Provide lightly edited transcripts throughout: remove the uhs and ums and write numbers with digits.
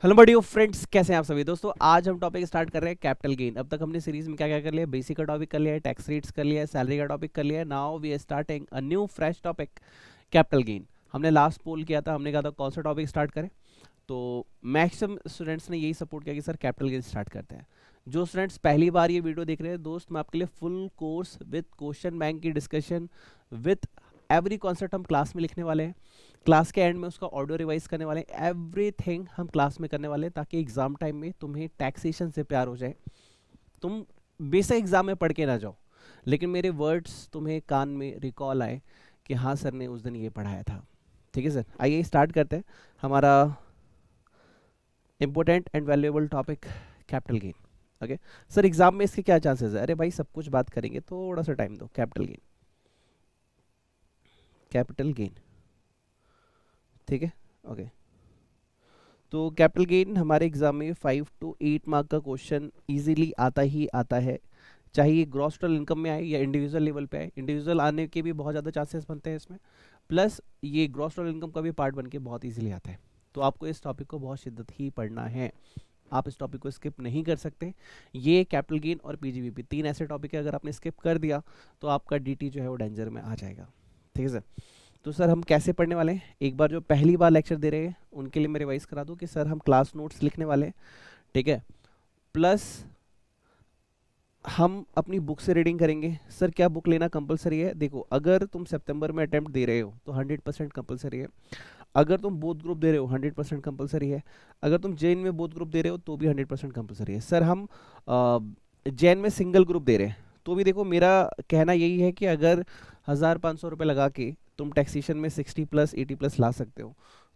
Hello बडियो friends, कैसे हैं आप सभी दोस्तों। आज हम टॉपिक स्टार्ट कर रहे हैं कैपिटल गेन। अब तक हमने सीरीज में क्या क्या कर लिया, बेसिक का टॉपिक कर लिया है, टैक्स रेट्स कर लिया है, सैलरी का टॉपिक कर लिया है। Now we are starting a new fresh topic, capital gain. हमने लास्ट पोल किया था, हमने कहा था कौन सा टॉपिक स्टार्ट करें, तो मैक्सिमम स्टूडेंट्स ने यही सपोर्ट किया कि सर कैपिटल गेन स्टार्ट करते हैं। जो स्टूडेंट्स पहली बार ये वीडियो देख रहे हैं दोस्त, मैं आपके लिए full course with question bank की डिस्कशन विद एवरी कॉन्सेप्ट हम क्लास में लिखने वाले हैं। क्लास के एंड में उसका ऑडियो रिवाइज करने वाले हैं। एवरीथिंग हम क्लास में करने वाले हैं ताकि एग्जाम टाइम में तुम्हें टैक्सेशन से प्यार हो जाए। तुम बेसिक एग्जाम में पढ़ के ना जाओ, लेकिन मेरे वर्ड्स तुम्हें कान में रिकॉल आए कि हाँ सर ने उस दिन ये पढ़ाया था। ठीक है सर, आइए स्टार्ट करते हैं हमारा important and valuable topic, capital gain. Okay sir, exam में इसके क्या चांसेस है? अरे भाई सब कुछ बात करेंगे, थोड़ा सा टाइम दो। कैपिटल गेन, कैपिटल गेन, ठीक है। ओके, तो कैपिटल गेन हमारे एग्जाम में 5 to 8 मार्क का क्वेश्चन इजीली आता ही आता है, चाहे ये ग्रॉस टोटल इनकम में आए या इंडिविजुअल लेवल पे आए। इंडिविजुअल आने के भी बहुत ज़्यादा चांसेस बनते हैं इसमें, प्लस ये ग्रॉस टोटल इनकम का भी पार्ट बन के बहुत इजीली आता है। तो आपको इस टॉपिक को बहुत शिद्दत ही पढ़ना है, आप इस टॉपिक को स्किप नहीं कर सकते। ये कैपिटल गेन और पीजीबीपी तीन ऐसे टॉपिक है, अगर आपने स्किप कर दिया तो आपका डीटी जो है वो डेंजर में आ जाएगा। ठीक है सर। तो सर हम कैसे पढ़ने वाले हैं, एक बार जो पहली बार लेक्चर दे रहे हैं उनके लिए मैं रिवाइज करा दूं कि सर हम क्लास नोट्स लिखने वाले हैं, ठीक है, प्लस हम अपनी बुक से रीडिंग करेंगे। सर क्या बुक लेना कंपलसरी है? देखो, अगर तुम सितंबर में अटेम्प्ट दे रहे हो तो 100% कंपलसरी है। अगर तुम बोथ ग्रुप दे रहे हो 100% कंपलसरी है। अगर तुम जैन में बोथ ग्रुप दे रहे हो तो भी 100% कंपलसरी है। सर हम जैन में सिंगल ग्रुप दे रहे हैं तो भी देखो, मेरा कहना यही है कि अगर 1500 रुपये लगा के तुम टैक्सेशन में 60+ 80+ ला सकते हो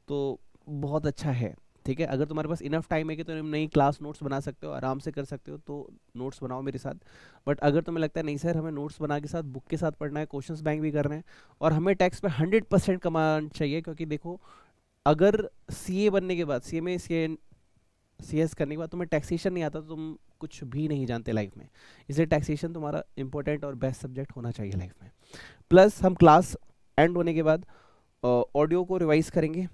तो बहुत अच्छा है। ठीक है, अगर तुम्हारे पास इनफ टाइम है कि तुम नई क्लास नोट्स बना सकते हो, आराम से कर सकते हो, तो नोट्स बनाओ मेरे साथ। बट अगर तुम्हें लगता है नहीं सर हमें नोट्स बना के साथ बुक के साथ पढ़ना है, क्वेश्चंस बैंक भी करना है, और हमें टैक्स पे 100% कमांड चाहिए, क्योंकि देखो अगर सीए बनने के बाद, सीए में सीएस करने के बाद तुम्हें टैक्सेशन नहीं आता तो तुम कुछ भी नहीं जानते लाइफ में। इसलिए टैक्सेशन तुम्हारा इंपॉर्टेंट और बेस्ट सब्जेक्ट होना चाहिए लाइफ में। प्लस हम क्लास एंड होने के बाद ऑडियो को रिवाइज करेंगे।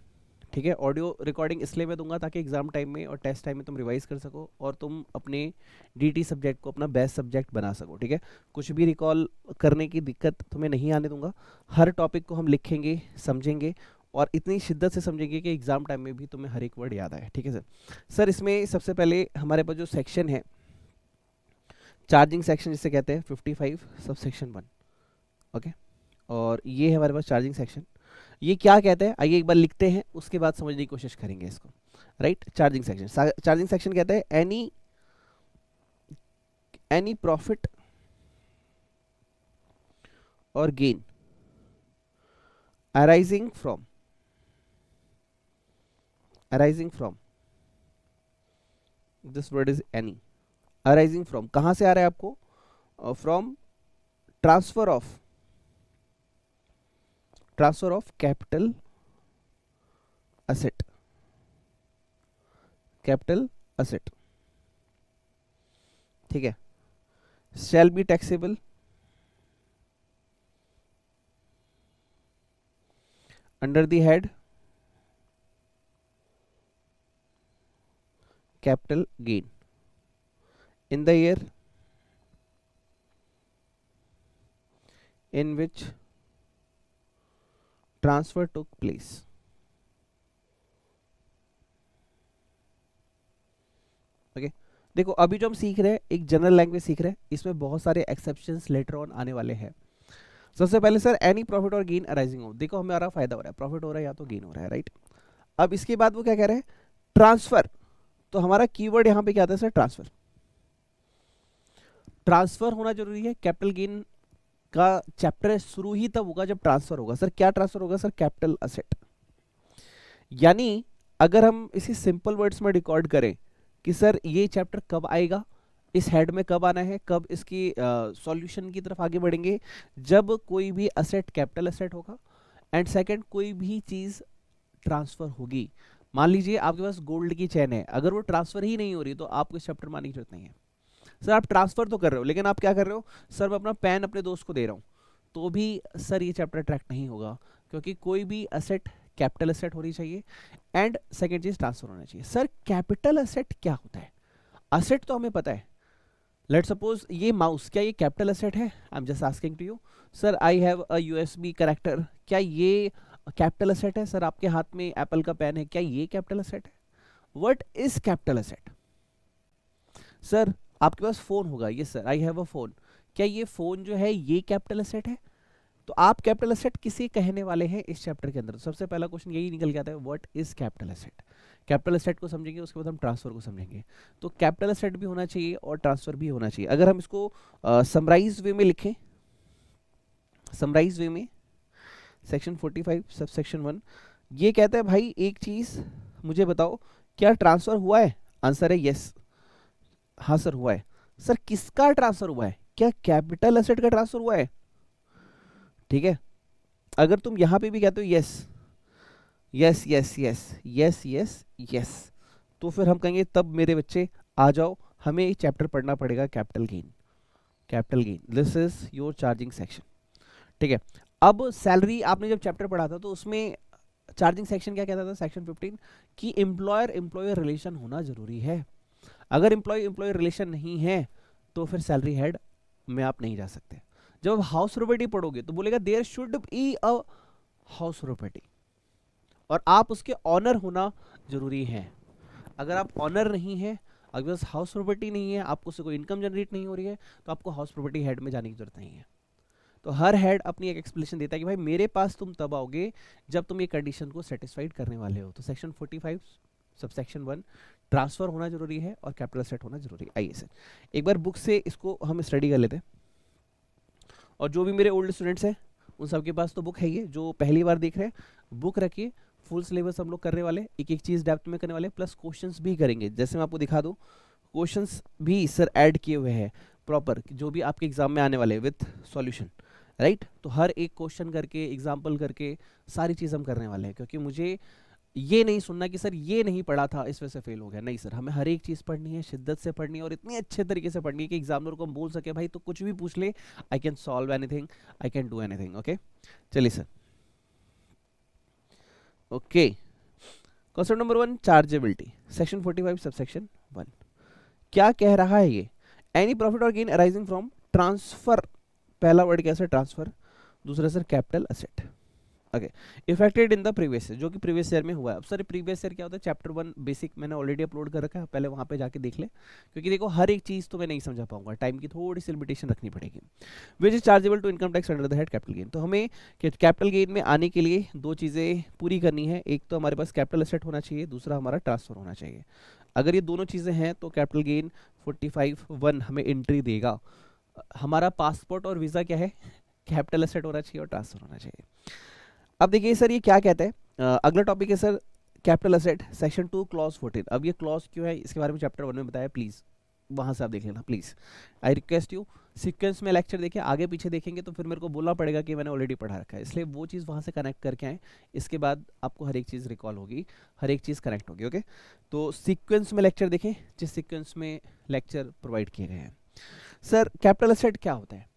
ठीक है, ऑडियो रिकॉर्डिंग इसलिए मैं दूंगा ताकि एग्जाम टाइम में और टेस्ट टाइम में तुम रिवाइज कर सको और तुम अपने डीटी सब्जेक्ट को अपना बेस्ट सब्जेक्ट बना सको। ठीक है, कुछ भी रिकॉल करने की दिक्कत तुम्हें नहीं आने दूंगा। हर टॉपिक को हम लिखेंगे, समझेंगे और इतनी शिद्दत से समझेंगे कि एग्जाम टाइम में भी तुम्हें हर एक वर्ड याद आए। ठीक है सर। सर इसमें सबसे पहले हमारे पास जो सेक्शन है, चार्जिंग सेक्शन जिसे कहते हैं, 55 सब सेक्शन 1। ओके, और ये है हमारे पास चार्जिंग सेक्शन। ये क्या कहते हैं आइए एक बार लिखते हैं, उसके बाद समझने की कोशिश करेंगे इसको। Right, charging section, charging section कहते हैं एनी प्रॉफिट और gain arising from this word is any. Arising from कहां से आ रहा है आपको? From transfer of capital asset, ठीक है, shall be taxable under the head capital gain in the year in which transfer took place। Okay देखो, अभी जो हम सीख रहे हैं एक जनरल लैंग्वेज सीख रहे हैं, इसमें बहुत सारे एक्सेप्शंस लेटर ऑन आने वाले हैं। सबसे पहले सर एनी प्रॉफिट और गेन अराइजिंग हो, देखो हमारा फायदा हो रहा है, प्रॉफिट हो रहा है या तो गेन हो रहा है, राइट। अब इसके बाद वो क्या कह रहे हैं? ट्रांसफर। तो हमारा कीवर्ड यहां पे क्या आता है सर? ट्रांसफर। ट्रांसफर होना जरूरी है। कैपिटल गेन का चैप्टर शुरू ही तब होगा जब ट्रांसफर होगा। सर क्या ट्रांसफर होगा? Sir capital asset. यानी अगर हम इसी सिंपल वर्ड्स में रिकॉर्ड करें कि सर ये चैप्टर कब आएगा, इस हेड में कब आना है, कब इसकी सॉल्यूशन की तरफ आगे बढ़ेंगे, जब कोई भी असेट कैपिटल असेट होगा, एंड सेकंड कोई भी चीज ट्रांसफर होगी। मान लीजिए आपके पास गोल्ड की चेन है, अगर वो ट्रांसफर ही नहीं हो रही तो आपको इस चैप्टर में आने की जरूरत नहीं है। सर आप ट्रांसफर तो कर रहे हो, लेकिन आप क्या कर रहे हो? सर मैं अपना पेन अपने दोस्त को दे रहा हूं, तो भी सर ये चैप्टर ट्रैक नहीं होगा, क्योंकि कोई भी असेट कैपिटल एसेट होनी चाहिए, एंड सेकेंड चीज ट्रांसफर होना चाहिए। सर कैपिटल एसेट क्या होता है? असेट तो हमें पता है, लेट सपोज ये माउस, क्या ये कैपिटल एसेट है? I am just asking to you. Sir I have a USB connector, क्या ये कैपिटल एसेट है? सर आपके हाथ में एप्पल का पेन है, क्या ये कैपिटल एसेट है? What is capital asset? Sir आपके पास फोन होगा, ये sir I have a phone, क्या ये फोन जो है ये कैपिटल एसेट है? तो आप कैपिटल एसेट किसे कहने वाले हैं इस चैप्टर के अंदर? तो सबसे पहला क्वेश्चन यही निकल के आता है, what is capital asset. Capital asset को समझेंगे, उसके बाद हम ट्रांसफर को समझेंगे। तो कैपिटल एसेट भी होना चाहिए और ट्रांसफर भी होना चाहिए। अगर हम इसको समराइज वे में लिखें, समराइज वे में सेक्शन 45 सब सेक्शन 1 ये कहता है भाई एक चीज मुझे बताओ, क्या ट्रांसफर हुआ है? आंसर है यस, हाँ सर हुआ है। सर किसका ट्रांसफर हुआ है? क्या कैपिटल एसेट का ट्रांसफर हुआ है? ठीक है, अगर तुम यहां पे भी कहते हो yes yes yes yes yes yes yes, तो फिर हम कहेंगे तब मेरे बच्चे आ जाओ, हमें ये चैप्टर पढ़ना पड़ेगा capital gain. Capital gain, this is your charging section. ठीक है, अब सैलरी आपने जब चैप्टर पढ़ा था तो उसमें चार्जिंग सेक्शन क्या कहता था, सेक्शन 15, कि एम्प्लॉयर एम्प्लॉयर रिलेशन होना जरूरी है। अगर एम्प्लॉय एम्प्लॉयर रिलेशन नहीं है तो फिर सैलरी हेड में आप नहीं जा सकते। जब आप हाउस प्रॉपर्टी पढ़ोगे तो बोलेगा there should be a house property, और आप उसके ऑनर होना जरूरी है। अगर आप ऑनर नहीं है, अगर हाउस प्रॉपर्टी नहीं है, आपको उससे कोई इनकम जनरेट नहीं हो रही है, तो आपको हाउस प्रॉपर्टी हेड में जाने की जरूरत नहीं है। तो हर हेड अपनी एक एक्सप्लेनेशन देता है कि भाई मेरे पास तुम तब आओगे जब तुम ये कंडीशन को सेटिस्फाइड करने वाले हो। तो सेक्शन 45 सबसेक्शन 1 ट्रांसफर होना जरूरी है और कैपिटल सेट होना जरूरी है। आइए सर एक बार बुक से इसको हम स्टडी कर लेते हैं, और जो भी मेरे ओल्ड स्टूडेंट्स हैं उन सबके पास तो बुक है ही, जो पहली बार देख रहे हैं बुक रखिए। फुल सिलेबस हम लोग करने वाले, एक एक चीज़ डेप्थ में करने वाले, प्लस क्वेश्चंस भी करेंगे। जैसे मैं आपको दिखा दूँ, क्वेश्चंस भी सर ऐड किए हुए हैं प्रॉपर, जो भी आपके एग्जाम में आने वाले विथ सॉल्यूशन, राइट। तो हर एक क्वेश्चन करके, एग्जाम्पल करके सारी चीज़ हम करने वाले हैं, क्योंकि मुझे ये नहीं सुनना कि सर ये नहीं पढ़ा था इस वजह से फेल हो गया। नहीं सर, हमें हर एक चीज़ पढ़नी है, शिद्दत से पढ़नी है, और इतने अच्छे तरीके से पढ़नी है कि एग्जामिनर को हम बोल सके भाई तो कुछ भी पूछ ले, I can solve anything, I can do anything. Okay चलिए sir, okay question number 1 chargeability, section 45 subsection 1 क्या कह रहा है ये? एनी प्रॉफिट और गेन अराइजिंग फ्रॉम ट्रांसफर, पहला वर्ड कैसे ट्रांसफर, दूसरा sir capital asset. Okay, effected in the previous year, जो कि प्रीवियस ईयर में हुआ है। अब सर प्रीवियस ईयर क्या होता है, चैप्टर 1 बेसिक मैंने ऑलरेडी अपलोड कर रखा है, पहले वहाँ पे जाके देख ले, क्योंकि देखो हर एक चीज़ तो मैं नहीं समझा पाऊंगा, टाइम की थोड़ी सी लिमिटेशन रखनी पड़ेगी। Which is chargeable to income tax under the head capital gain. तो हमें कैपिटल गेन में आने के लिए दो चीज़ें पूरी करनी है, एक तो हमारे पास कैपिटल एसेट होना चाहिए, दूसरा हमारा ट्रांसफर होना चाहिए। अगर ये दोनों चीज़ें हैं तो कैपिटल गेन 45(1) हमें एंट्री देगा। हमारा पासपोर्ट और वीज़ा क्या है, कैपिटल एसेट होना चाहिए और ट्रांसफर होना चाहिए। अब देखिए सर ये क्या कहते हैं, अगला टॉपिक है sir capital asset, section 2 clause 14। अब ये क्लॉज क्यों है इसके बारे में चैप्टर 1 में बताया, प्लीज़ वहाँ से आप देख लेना please, I request you. Sequence में लेक्चर देखिए, आगे पीछे देखेंगे तो फिर मेरे को बोलना पड़ेगा कि मैंने ऑलरेडी पढ़ा रखा है, इसलिए वो चीज़ वहाँ से कनेक्ट करके आए, इसके बाद आपको हर एक चीज़ रिकॉल होगी, हर एक चीज़ कनेक्ट होगी। ओके, तो सीक्वेंस में लेक्चर देखें जिस सीक्वेंस में लेक्चर प्रोवाइड किए गए हैं। सर कैपिटल एसेट क्या होता है?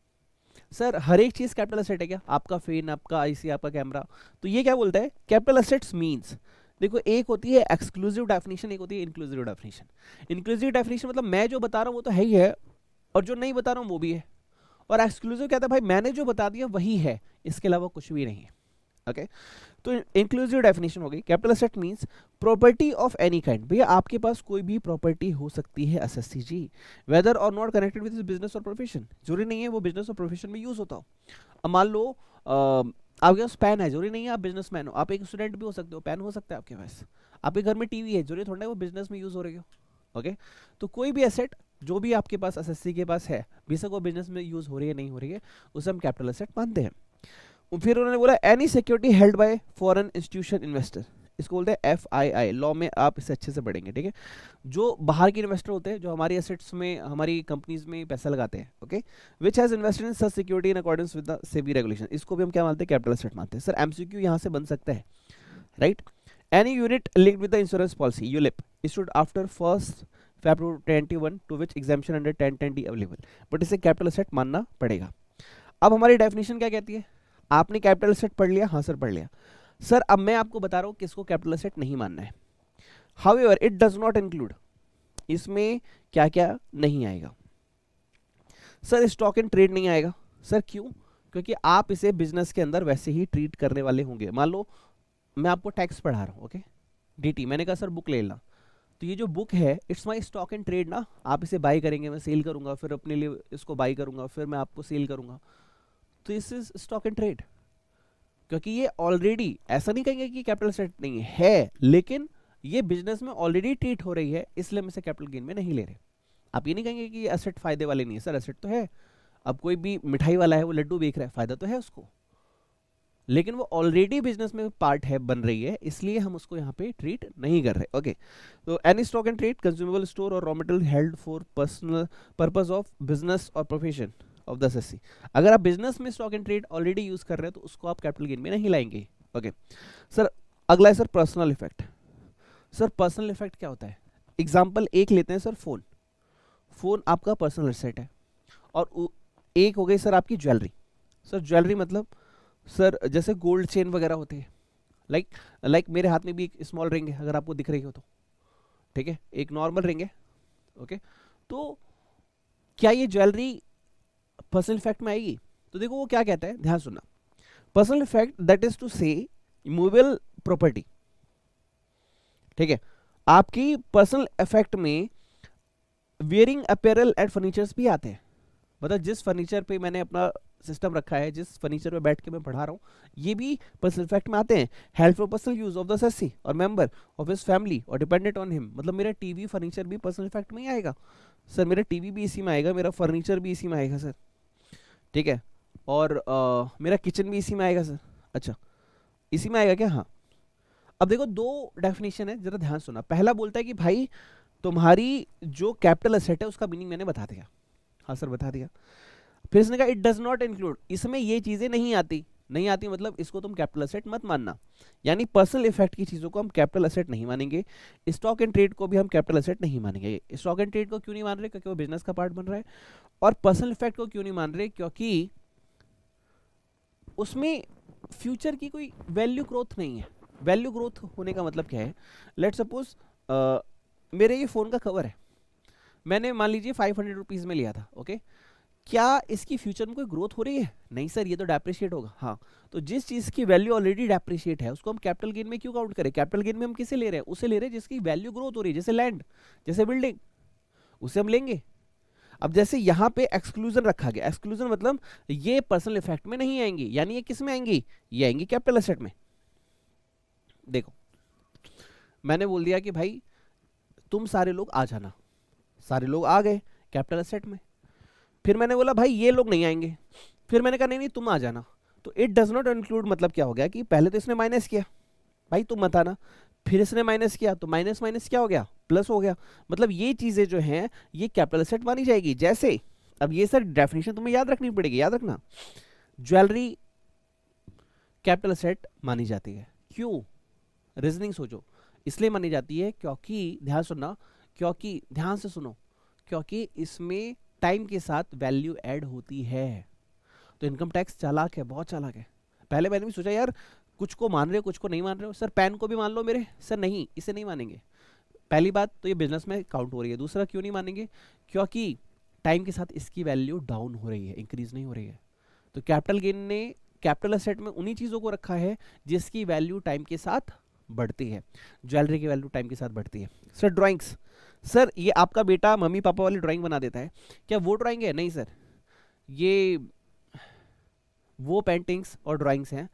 सर हर एक चीज कैपिटल एसेट है क्या? आपका फैन, आपका आईसी, आपका कैमरा, तो ये क्या बोलता है, कैपिटल एसेट्स मींस, देखो एक होती है एक्सक्लूसिव डेफिनेशन, एक होती है इंक्लूसिव डेफिनेशन। इंक्लूसिव डेफिनेशन मतलब मैं जो बता रहा हूँ वो तो है ही है, और जो नहीं बता रहा हूँ वो भी है। और एक्सक्लूसिव कहता है भाई मैंने जो बता दिया वही है, इसके अलावा कुछ भी नहीं है। ओके, तो इंक्लूसिव डेफिनेशन हो गई। Capital asset means property of any kind, भैया आपके पास कोई भी प्रॉपर्टी हो सकती है एसएससी जी, वेदर और नॉट कनेक्टेड विद बिजनेस और प्रोफेशन, जरूरी नहीं है वो बिजनेस और प्रोफेशन में यूज होता हो। अब मान लो आपके पास पेन है, जरूरी नहीं है आप बिजनेसमैन हो, आप एक स्टूडेंट भी हो सकते हो, पेन हो सकता है आपके पास। आपके घर में टीवी है, जरूरी थोड़ा है वो बिजनेस में यूज हो रही हो। ओके, तो कोई भी एसेट जो भी आपके पास एसएससी के पास है, बेशक वो बिजनेस में यूज हो रही है नहीं हो रही है, उसे हम कैपिटल एसेट मानते हैं। फिर उन्होंने बोला any security held bye foreign institution investor, इसको बोलते हैं FII, लॉ में आप इसे अच्छे से पढ़ेंगे। ठीक है, जो बाहर के इन्वेस्टर होते हैं जो हमारी एसेट्स में, हमारी कंपनीज में पैसा लगाते हैं। Okay, which has invested in such security in accordance with the SEBI regulation, इसको भी हम क्या मानते हैं, कैपिटल एसेट मानते हैं। सर MCQ यहाँ से बन सकता है, right. Any unit linked with the insurance policy ULIP issued after 1 February 2021 to which exemption under 1010D available, but इसे कैपिटल एसेट मानना पड़ेगा। अब हमारी डेफिनेशन क्या कहती है, आपने कैपिटल एसेट पढ़ लिया, हाँ सर पढ़ लिया। सर अब मैं आपको बता रहा हूं किसको कैपिटल एसेट नहीं मानना है. However it does not include, इसमें क्या क्या नहीं आएगा. सर स्टॉक एंड ट्रेड नहीं आएगा. सर क्यों? क्योंकि आप इसे बिजनेस के अंदर वैसे ही ट्रीट करने वाले होंगे. मान लो मैं आपको टैक्स पढ़ा रहा हूँ, ओके, डीटी, मैंने कहा सर बुक ले लेना, तो ये जो बुक है it's my stock and trade ना. आप इसे बाई करेंगे, मैं सेल करूंगा, फिर अपने लिए इसको बाई करूंगा, फिर मैं आपको सेल करूंगा, तो this is stock and trade. क्योंकि ये ऑलरेडी, ऐसा नहीं कहेंगे कि कैपिटल एसेट नहीं है, लेकिन ये बिजनेस में ऑलरेडी ट्रीट हो रही है, इसलिए हम इसे कैपिटल गेन में नहीं ले रहे. आप ये नहीं कहेंगे कि ये एसेट फायदे वाले नहीं है. सर एसेट तो है. अब कोई भी मिठाई वाला है, वो लड्डू बेच रहा है, फायदा तो है उसको, लेकिन वो ऑलरेडी बिजनेस में पार्ट है, बन रही है, इसलिए हम उसको यहाँ पे ट्रीट नहीं कर रहे. ओके, तो any stock and trade, consumable store और raw material held for personal purpose of business और प्रोफेशन ऑफ द एसएससी. अगर आप बिजनेस में stock and trade already use कर रहे हैं तो उसको आप कैपिटल गेन में नहीं लाएंगे. ओके सर, अगला है sir personal effect. Sir personal effect क्या होता है? एग्जाम्पल एक लेते हैं सर, फोन. फोन आपका पर्सनल एसेट है. और एक हो गई सर आपकी ज्वेलरी. सर ज्वेलरी मतलब सर जैसे गोल्ड चेन वगैरह होती है, लाइक मेरे हाथ में भी एक स्मॉल रिंग है, अगर आपको दिख रही हो तो, ठीक है, एक नॉर्मल रिंग है. ओके, तो क्या ये ज्वेलरी पर्सनल इफेक्ट में आएगी? तो देखो वो क्या कहता है, ध्यान सुनना. Personal effect that is to say movable property. ठीक है, आपकी पर्सनल इफेक्ट में वेयरिंग अपैरल एंड फर्नीचर्स भी आते हैं. मतलब जिस फर्नीचर पे मैंने अपना सिस्टम रखा है, जिस फर्नीचर पे बैठ के मैं पढ़ा रहा हूँ, ये भी पर्सनल इफेक्ट में आते हैं. Help for personal use of the SSC और मेंबर ऑफ हिज फैमिली और डिपेंडेंट ऑन हिम. मतलब मेरा टीवी फर्नीचर भी पर्सनल इफेक्ट में ही आएगा. सर मेरा टीवी भी इसी में आएगा, मेरा फर्नीचर भी इसी में आएगा सर. ठीक है, और मेरा किचन भी इसी में आएगा सर. अच्छा, इसी में आएगा क्या? हाँ. अब देखो दो डेफिनेशन है, जरा ध्यान सुना. पहला बोलता है कि भाई तुम्हारी जो कैपिटल एसेट है उसका मीनिंग मैंने बता दिया. हाँ सर बता दिया. फिर इसने कहा इट डज नॉट इंक्लूड, इसमें ये चीजें नहीं आती. नहीं आती मतलब इसको तुम कैपिटल एसेट मत मानना. यानी पर्सनल इफेक्ट की चीजों को हम कैपिटल एसेट नहीं मानेंगे. स्टॉक एंड ट्रेड को भी हम कैपिटल एसेट नहीं मानेंगे. स्टॉक एंड ट्रेड को क्यों नहीं मान रहे? क्योंकि वो बिजनेस का पार्ट बन रहा है. और पर्सनल इफेक्ट को क्यों नहीं मान रहे? क्योंकि उसमें फ्यूचर की कोई वैल्यू ग्रोथ नहीं है. वैल्यू ग्रोथ होने का मतलब क्या है? लेट सपोज मेरे ये फोन का कवर है, मैंने मान लीजिए 500 रुपीज में लिया था. ओके, क्या इसकी फ्यूचर में कोई ग्रोथ हो रही है? नहीं सर, ये तो डेप्रिशिएट होगा. हाँ, तो जिस चीज की वैल्यू ऑलरेडी डेप्रिशिएट है उसको हम कैपिटल गेन में क्यों काउंट करें? कैपिटल गेन में हम किसे ले रहे हैं? उसे ले रहे हैं जिसकी वैल्यू ग्रोथ हो रही है, जैसे लैंड, जैसे बिल्डिंग, उसे हम लेंगे. अब जैसे यहाँ पे एक्सक्लूजन रखा गया, एक्सक्लूजन मतलब ये पर्सनल इफेक्ट में नहीं आएंगी. यानी ये किस में आएंगी? ये आएंगी कैपिटल एसेट में. देखो मैंने बोल दिया कि भाई तुम सारे लोग आ जाना, सारे लोग आ गए कैपिटल एसेट में. फिर मैंने बोला भाई ये लोग नहीं आएंगे. फिर मैंने कहा नहीं नहीं तुम आ जाना. तो इट डज नॉट इंक्लूड मतलब क्या हो गया कि पहले तो इसने माइनस किया, भाई तुम मत आना. फिर इसने माइनस किया तो माइनस माइनस क्या हो गया? प्लस हो गया. मतलब ये चीजें जो हैं ये कैपिटल एसेट मानी जाएगी. जैसे अब ये सर डेफिनेशन तुम्हें याद रखनी पड़ेगी, याद रखना. ज्वेलरी कैपिटल एसेट मानी जाती है. क्यों? रीजनिंग सोचो. इसलिए मानी जाती है क्योंकि, ध्यान सुनना, क्योंकि ध्यान से सुनो, क्योंकि इसमें टाइम के साथ वैल्यू ऐड होती है. तो इनकम टैक्स चालाक है, बहुत चालाक है. पहले मैंने भी सोचा यार कुछ को मान रहे हो कुछ को नहीं मान रहे हो. सर पेन को भी मान लो मेरे. सर नहीं, इसे नहीं मानेंगे. पहली बात तो ये बिजनेस में काउंट हो रही है. दूसरा क्यों नहीं मानेंगे? क्योंकि टाइम के साथ इसकी वैल्यू डाउन हो रही है, इंक्रीज नहीं हो रही है. तो कैपिटल गेन ने कैपिटल एसेट में उन्हीं चीजों को रखा है जिसकी वैल्यू टाइम के साथ बढ़ती है. ज्वेलरी की वैल्यू टाइम के साथ बढ़ती है. सर ड्राइंग्स, सर ये आपका बेटा मम्मी पापा वाली ड्राइंग बना देता है, क्या वो ड्राइंग है? नहीं सर, ये वो पेंटिंग्स और ड्राइंग्स हैं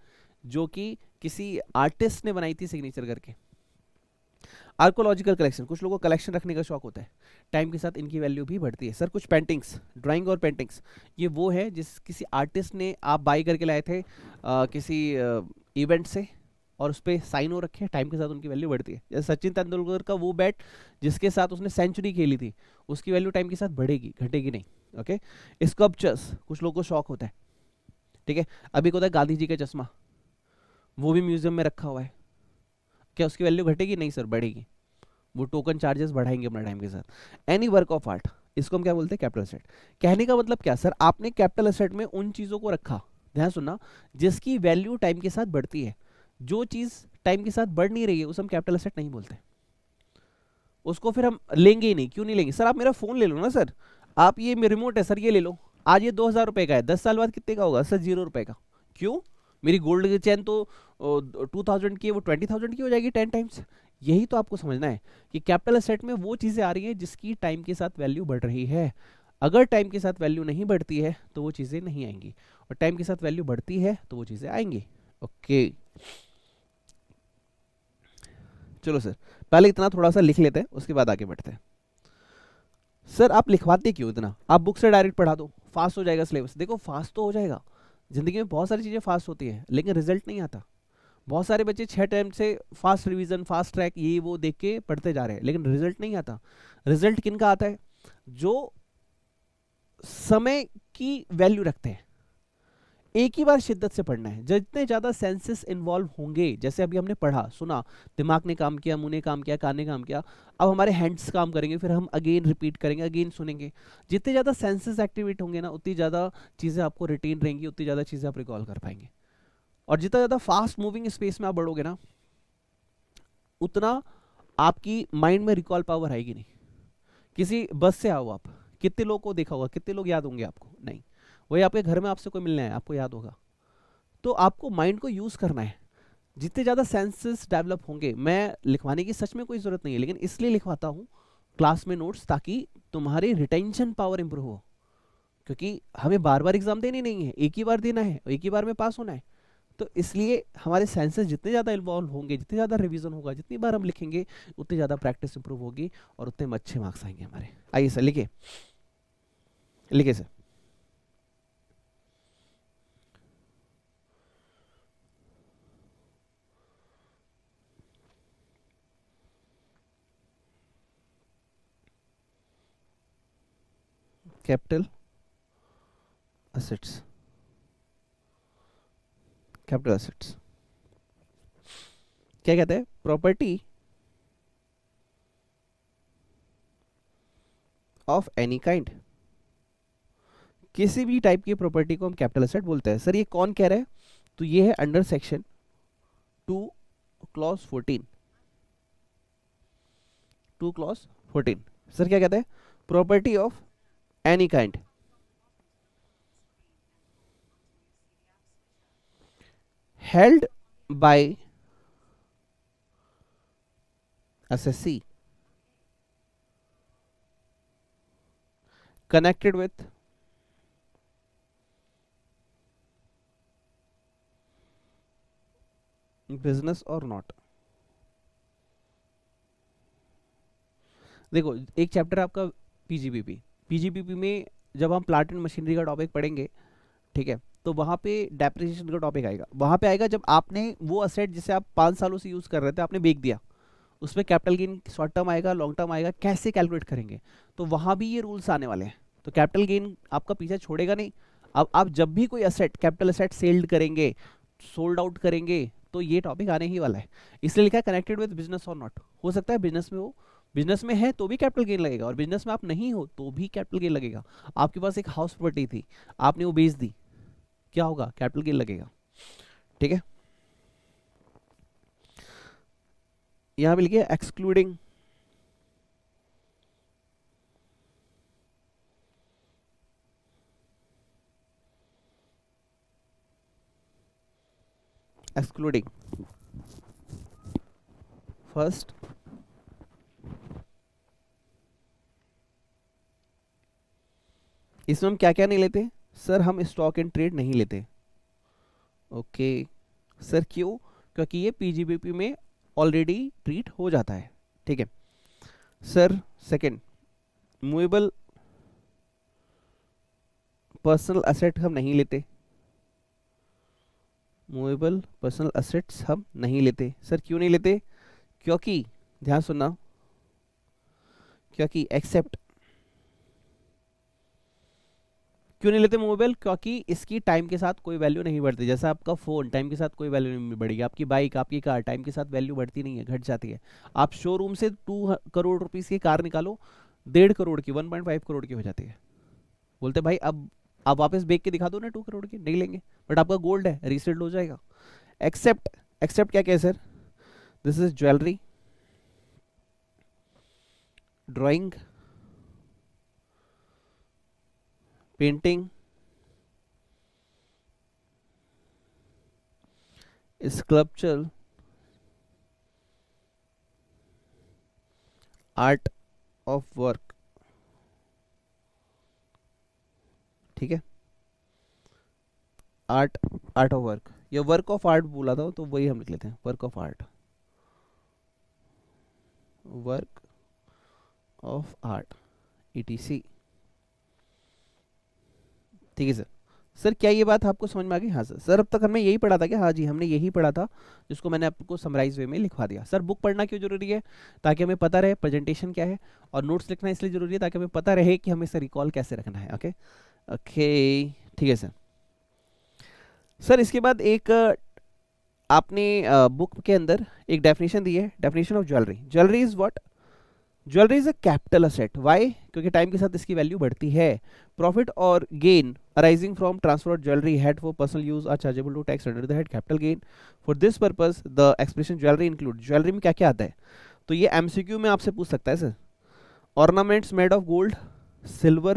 जो कि किसी आर्टिस्ट ने बनाई थी सिग्नेचर करके. आर्कोलॉजिकल कलेक्शन, कुछ लोगों को कलेक्शन रखने का शौक होता है, टाइम के साथ इनकी वैल्यू भी बढ़ती है. सर कुछ पेंटिंग्स, ड्राइंग और पेंटिंग्स, ये वो है जिस किसी आर्टिस्ट ने आप बाई करके लाए थे किसी इवेंट से, और उस पर साइन हो रखे हैं, टाइम के साथ उनकी वैल्यू बढ़ती है. जैसे सचिन तेंदुलकर का वो बैट जिसके साथ उसने सेंचुरी खेली थी, उसकी वैल्यू टाइम के साथ बढ़ेगी, घटेगी नहीं. ओके, स्कल्पचर्स, कुछ लोगों को शौक होता है. ठीक है, अभी एक होता है गांधी जी का चश्मा, वो भी म्यूजियम में रखा हुआ है, क्या उसकी वैल्यू घटेगी? नहीं सर, बढ़ेगी. वो टोकन चार्जेस बढ़ाएंगे अपना टाइम के साथ. एनी वर्क ऑफ आर्ट, इसको हम क्या बोलते हैं? Capital asset. कहने का मतलब क्या सर, आपने कैपिटल एसेट में उन चीजों को रखा, ध्यान सुनना, जिसकी वैल्यू टाइम के साथ बढ़ती है. जो चीज टाइम के साथ बढ़ नहीं रही है उसे हम कैपिटल एसेट नहीं बोलते, उसको फिर हम लेंगे ही नहीं। क्यों नहीं लेंगे? सर आप मेरा फोन ले लो ना सर, आप ये रिमोट है सर ये ले लो, आज ये 2000 रुपए का है, 10 साल बाद कितने का होगा? सर 0 रुपए का। क्यों? मेरी गोल्ड की चैन तो 2000 की है, वो 20,000 की हो जाएगी 10 टाइम्स। यही तो आपको समझना है कि कैपिटल एसेट में वो चीजें आ रही हैं जिसकी टाइम के साथ वैल्यू बढ़ रही है। अगर टाइम के साथ वैल्यू नहीं बढ़ती है तो वो चीजें नहीं आएंगी, और टाइम के साथ वैल्यू बढ़ती है तो वो चीजें आएंगी। ओके चलो सर, पहले इतना थोड़ा सा लिख लेते हैं, उसके बाद आगे बढ़ते हैं। सर आप लिखवाते क्यों इतना? आप बुक से डायरेक्ट पढ़ा दो, फास्ट हो जाएगा सिलेबस। देखो फास्ट तो हो जाएगा, जिंदगी में बहुत सारी चीजें फास्ट होती है, लेकिन रिजल्ट नहीं आता। बहुत सारे बच्चे 6 टाइम से फास्ट रिवीजन फास्ट ट्रैक ये वो देख के पढ़ते जा रहे हैं, लेकिन रिजल्ट नहीं आता। रिजल्ट किन का आता है? जो समय की वैल्यू रखते हैं। एक ही बार शिद्दत से पढ़ना है। जितने ज्यादा सेंसेस इन्वॉल्व होंगे, जैसे अभी हमने पढ़ा सुना, दिमाग ने काम किया, मुंह ने काम किया, कान ने काम किया, अब हमारे हैंड्स काम करेंगे, फिर हम अगेन रिपीट करेंगे, अगेन सुनेंगे। जितने ज्यादा सेंसेस एक्टिवेट होंगे ना, उतनी ज्यादा चीजें आपको रिटेन रहेंगी, उतनी ज्यादा चीजें आप रिकॉल कर पाएंगे। और जितना ज्यादा फास्ट मूविंग स्पेस में आप बढ़ोगे ना, उतना आपकी माइंड में रिकॉल पावर आएगी नहीं। किसी बस से आओ आप, कितने लोग को देखा होगा? कितने लोग याद होंगे आपको? नहीं। वही आपके घर में आपसे कोई मिलने आए, आपको याद होगा। तो आपको माइंड को यूज करना है। जितने ज्यादा सेंसेस डेवलप होंगे, मैं लिखवाने की सच में कोई जरूरत नहीं है, लेकिन इसलिए लिखवाता हूँ क्लास में नोट्स, ताकि तुम्हारी रिटेंशन पावर इंप्रूव हो। क्योंकि हमें बार बार एग्जाम देनी नहीं है, एक ही बार देना है, एक ही बार में पास होना है। तो इसलिए हमारे सेंसेस जितने ज़्यादा इन्वॉल्व होंगे, जितने ज़्यादा रिवीजन होगा, जितनी बार हम लिखेंगे, उतनी ज़्यादा प्रैक्टिस इंप्रूव होगी, और उतने में अच्छे मार्क्स आएंगे हमारे। आइए सर लिखिए, लिखिए sir. Capital assets, capital assets क्या कहते हैं? Property of any kind. किसी भी टाइप की प्रॉपर्टी को हम कैपिटल एसेट बोलते हैं। सर ये कौन कह रहा है? तो ये है under section 2 clause 14, 2 clause 14। Sir क्या कहते हैं? Property of any kind held by assessee connected with business or not। देखो एक चैप्टर आपका पीजीबीपी, पीजीबीपी में जब हम प्लांट एंड मशीनरी का टॉपिक पढ़ेंगे, ठीक है, तो वहां पे डेप्रिसिएशन का टॉपिक आएगा। वहां पे आएगा जब आपने वो असेट जिसे आप 5 सालों से यूज कर रहे थे, आपने बेच दिया, उसमें कैपिटल गेन शॉर्ट टर्म आएगा, लॉन्ग टर्म आएगा, कैसे कैलकुलेट करेंगे? तो वहां भी ये रूल्स आने वाले हैं। तो कैपिटल गेन आपका पीछे छोड़ेगा नहीं। अब आप जब भी कोई असेट, कैपिटल असेट सेल्ड करेंगे, सोल्ड आउट करेंगे, तो ये टॉपिक आने ही वाला है। इसलिए लिखा है कनेक्टेड विद बिजनेस और नॉट। हो सकता है बिजनेस में हो, बिजनेस में है तो भी कैपिटल गेन लगेगा, और बिजनेस में आप नहीं हो तो भी कैपिटल गेन लगेगा। आपके पास एक हाउस प्रॉपर्टी थी, आपने वो बेच दी, क्या होगा? कैपिटल गेन लगेगा। ठीक है, यहां पे लिखिए एक्सक्लूडिंग एक्सक्लूडिंग फर्स्ट इसमें हम क्या क्या नहीं लेते? सर हम स्टॉक एंड ट्रेड नहीं लेते। ओके सर क्यों? क्योंकि ये पीजीबीपी में ऑलरेडी ट्रीट हो जाता है। ठीक है sir. Second, movable personal asset हम नहीं लेते, मूवेबल पर्सनल असेट्स हम नहीं लेते। सर क्यों नहीं लेते? क्योंकि, ध्यान सुनना, क्योंकि एक्सेप्ट, क्यों नहीं लेते मूवेबल? क्योंकि इसकी टाइम के साथ कोई वैल्यू नहीं बढ़ती। जैसा आपका फोन टाइम के साथ कोई वैल्यू नहीं बढ़ेगी, आपकी बाइक, आपकी कार टाइम के साथ वैल्यू बढ़ती नहीं है, घट जाती है। आप शोरूम से 2 करोड़ रुपीस की कार निकालो, 1.5 करोड़ की, 1.5 करोड़ की हो जाती है। बोलते भाई अब आप वापस बेच के दिखा दो ना 2 करोड़ की, नहीं लेंगे, बट आपका गोल्ड है, रीसेल्ड हो जाएगा। एक्सेप्ट एक्सेप्ट क्या क्या है sir? This is jewellery, drawing, painting, sculpture, art of work, ठीक है, आर्ट, आर्ट ऑफ वर्क, या वर्क ऑफ आर्ट बोला था तो वही हम लिख लेते हैं, work of art, work of art, ETC। ठीक है सर। सर क्या ये बात आपको समझ में आ गई? हाँ सर। सर अब तक हमने यही पढ़ा था क्या? हाँ जी, हमने यही पढ़ा था, जिसको मैंने आपको समराइज वे में लिखवा दिया। सर बुक पढ़ना क्यों जरूरी है? ताकि हमें पता रहे प्रेजेंटेशन क्या है, और नोट्स लिखना इसलिए जरूरी है ताकि हमें पता रहे कि हमें इसे रिकॉल कैसे रखना है। ओके ओके, ठीक है सर। सर इसके बाद एक आपने बुक के अंदर एक डेफिनेशन दी है, definition of jewellery. Jewellery is what? Jewellery is a capital asset. Why? क्योंकि टाइम के साथ इसकी वैल्यू बढ़ती है। प्रॉफिट और gain arising from transfer of jewelry had for personal use are chargeable to tax under the head capital gain. For this purpose the expression jewelry include, jewellery में क्या क्या आता है? तो ये MCQ में आपसे पूछ सकता है sir. ornaments made of gold, silver,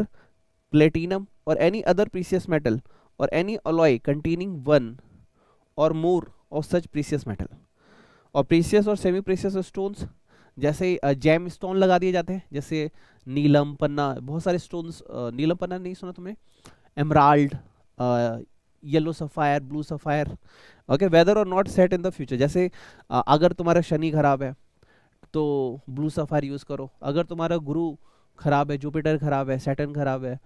platinum or any other precious metal or any alloy containing one or more of such precious metal, और प्रीसियस और सेमी प्रीसियस स्टोन्स, जैसे जेम स्टोन लगा दिए जाते हैं, जैसे नीलम पन्ना, बहुत सारे स्टोन्स। नीलम पन्ना नहीं सुना तुमने? Emerald, yellow sapphire, blue sapphire. Okay, whether और not set in the future, जैसे अगर तुम्हारा शनि खराब है तो ब्लू सफायर यूज करो, अगर तुम्हारा गुरु खराब है, जुपिटर खराब है, सैटर्न खराब है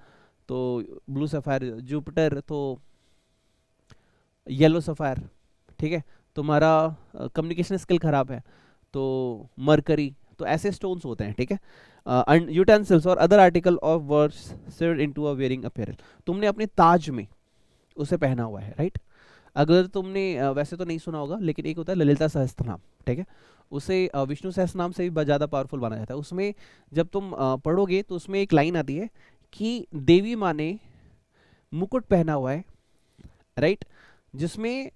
तो ब्लू सफायर, जुपिटर तो येलो सफायर, ठीक है। तुम्हारा कम्युनिकेशन स्किल खराब है तो मरकरी। तो ऐसे स्टोन्स होते हैं, ठीक है। यूटेंसिल्स और other article of words served into a wearing apparel, तुमने अपने ताज में उसे पहना हुआ है, राइट। अगर तुमने वैसे तो नहीं सुना होगा, लेकिन एक होता है ललिता सहस्त्रनाम, ठीक है, उसे विष्णु सहस्त्रनाम से भी ज़्यादा पावरफुल माना जाता है। उसमें जब तुम पढ़ोगे तो उसमें एक लाइन आती है कि देवी माँ ने मुकुट पहना हुआ है, राइट, जिसमें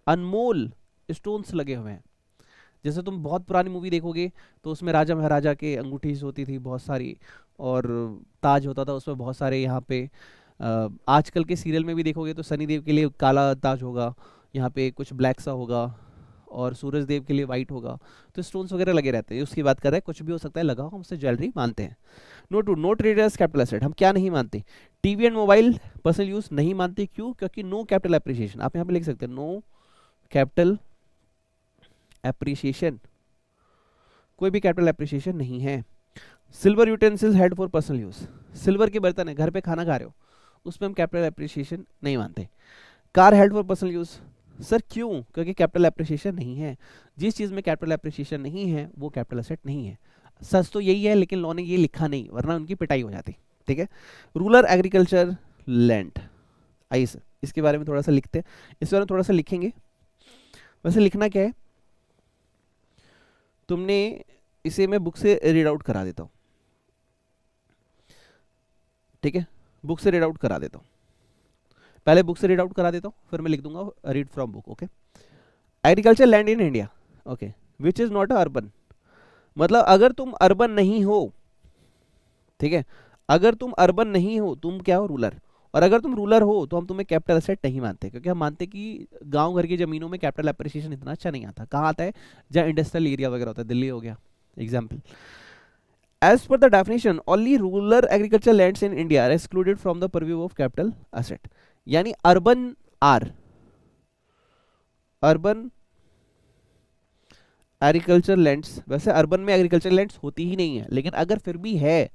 अनमोल स्टोन्स लगे हुए हैं। जैसे तुम बहुत पुरानी मूवी देखोगे तो उसमें राजा महाराजा के अंगूठी होती थी बहुत सारी, और ताज होता था उसमें बहुत सारे। यहाँ पे आजकल के सीरियल में भी देखोगे तो सनी देव के लिए काला ताज होगा, यहाँ पे कुछ ब्लैक सा होगा, और सूरज देव के लिए वाइट होगा। तो स्टोन्स वगैरह लगे रहते हैं, उसकी बात कर रहे हैं, कुछ भी हो सकता है लगा हो, हम उसे ज्वेलरी मानते हैं। Not to, not traded as capital asset, हम क्या नहीं मानते? TV and mobile personal use नहीं मानते। क्यों? क्योंकि नो कैपिटल एप्रिसिएशन। आप यहाँ पे लिख सकते हैं नो कैपिटल एप्रिसिएशन, कोई भी कैपिटल एप्रिसिएशन नहीं है। Silver utensils head for personal use, silver के बर्तन है, घर पे खाना खा रहे हो, उसमें हम कैपिटल एप्रिसिएशन नहीं मानते। Car head for personal use, sir क्यों? क्योंकि कैपिटल एप्रिसिएशन नहीं है। जिस चीज में कैपिटल एप्रिसिएशन नहीं है वो कैपिटल एसेट नहीं है। सच तो यही है, लेकिन लॉ ने ये लिखा नहीं, वरना उनकी पिटाई हो जाती, ठीक है। रूरल एग्रीकल्चर लैंड, आइए सर इसके बारे में थोड़ा सा लिखते हैं, इस बारे में थोड़ा सा लिखेंगे। वैसे लिखना क्या है, तुमने इसे मैं बुक से रीड आउट करा देता हूं, ठीक है, बुक से रीड आउट करा देता हूं। पहले बुक से रीड आउट करा देता हूं, फिर मैं लिख दूंगा read from book. Okay, agriculture land in India, okay, which is not urban, मतलब अगर तुम अर्बन नहीं हो, ठीक है, अगर तुम अर्बन नहीं हो, तुम क्या हो? रूलर। और अगर तुम रूलर हो तो हम तुम्हें कैपिटल एसेट नहीं मानते, क्योंकि हम मानते कि गांव घर की जमीनों में कैपिटल एप्रिसिएशन इतना अच्छा नहीं आता। कहाँ आता है? जहाँ इंडस्ट्रियल एरिया वगैरह होता है, दिल्ली हो गया example. As per the definition, only rural agricultural lands in India are excluded from the purview of capital asset. यानी अर्बन एग्रीकल्चर लैंड्स, वैसे अर्बन में एग्रीकल्चर लैंड्स होती ही नहीं है, लेकिन अगर फिर भी है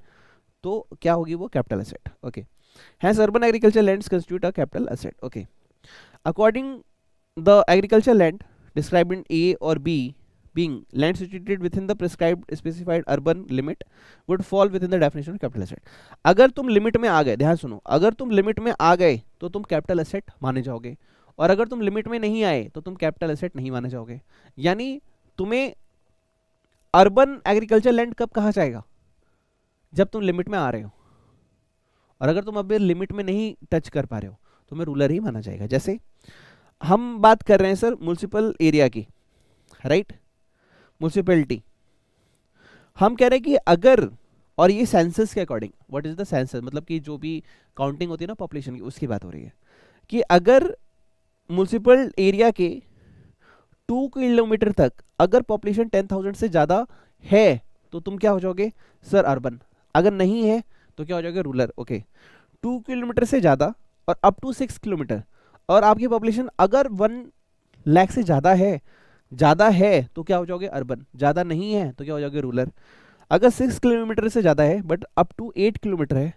तो क्या होगी वो? Capital asset. Okay, hence urban agricultural lands constitute a capital asset. Okay, according the agricultural land described in A or B being land situated within the prescribed specified urban limit would fall within the definition of capital asset. अगर तुम limit में आ गए, ध्यान सुनो, अगर तुम limit में आ गए तो तुम कैपिटल एसेट माने जाओगे, और अगर तुम लिमिट में नहीं आए तो तुम कैपिटल एसेट नहीं माने जाओगे। यानी तुम्हें अर्बन एग्रीकल्चर लैंड कब कहा जाएगा? जब तुम लिमिट में आ रहे हो, और अगर तुम अभी लिमिट में नहीं टच कर पा रहे हो तो तुम्हें रूलर ही माना जाएगा। जैसे हम बात कर रहे हैं सर म्युनिसिपल एरिया की, राइट, म्युनिसिपैलिटी। हम कह रहे हैं कि अगर, और ये सेंसस के according, what is the census, मतलब कि जो भी काउंटिंग होती है ना पॉपुलेशन की, उसकी बात हो रही है कि अगर म्युनिसिपल एरिया के 2 किलोमीटर तक अगर पॉपुलेशन 10,000 से ज़्यादा है तो तुम क्या हो जाओगे सर अर्बन, अगर नहीं है तो क्या हो जाओगे रूरल। ओके, 2 किलोमीटर से ज़्यादा और अप टू 6 किलोमीटर, और आपकी पॉपुलेशन अगर 1 लाख से ज़्यादा है तो क्या हो जाओगे अर्बन, ज़्यादा नहीं है तो क्या हो जाओगे रूरल। अगर 6 किलोमीटर से ज़्यादा है बट अप टू 8 किलोमीटर है,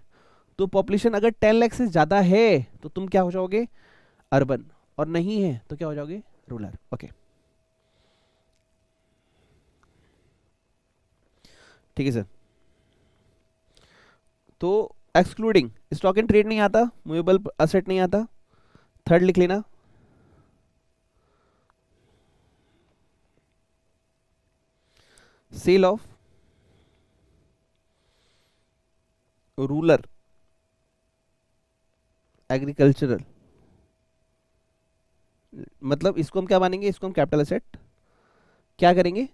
तो पॉपुलेशन अगर 10 लाख से ज़्यादा है तो तुम क्या हो जाओगे अर्बन, और नहीं है तो क्या हो जाओगे रूरल। ओके, ठीक है सर। तो एक्सक्लूडिंग स्टॉक इन ट्रेड नहीं आता, मूवेबल असेट नहीं आता, थर्ड लिख लेना, सेल ऑफ रूरल एग्रीकल्चरल, मतलब इसको हम क्या मानेंगे, इसको हम कैपिटल एसेट क्या करेंगे,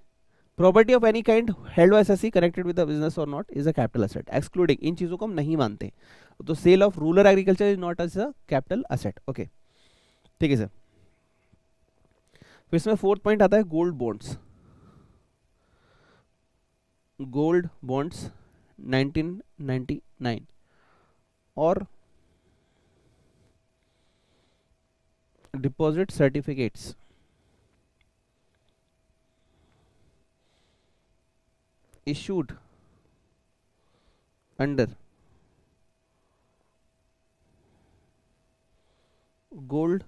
property of any kind held by assessee connected with the business और not is a capital asset, excluding इन चीजों को हम नहीं मानते। तो sale of rural agriculture is not as a capital asset. Okay, ठीक है सर। फिर इसमें फोर्थ पॉइंट आता है गोल्ड बॉन्ड्स। गोल्ड बॉन्ड्स 1999 और deposit certificates issued under gold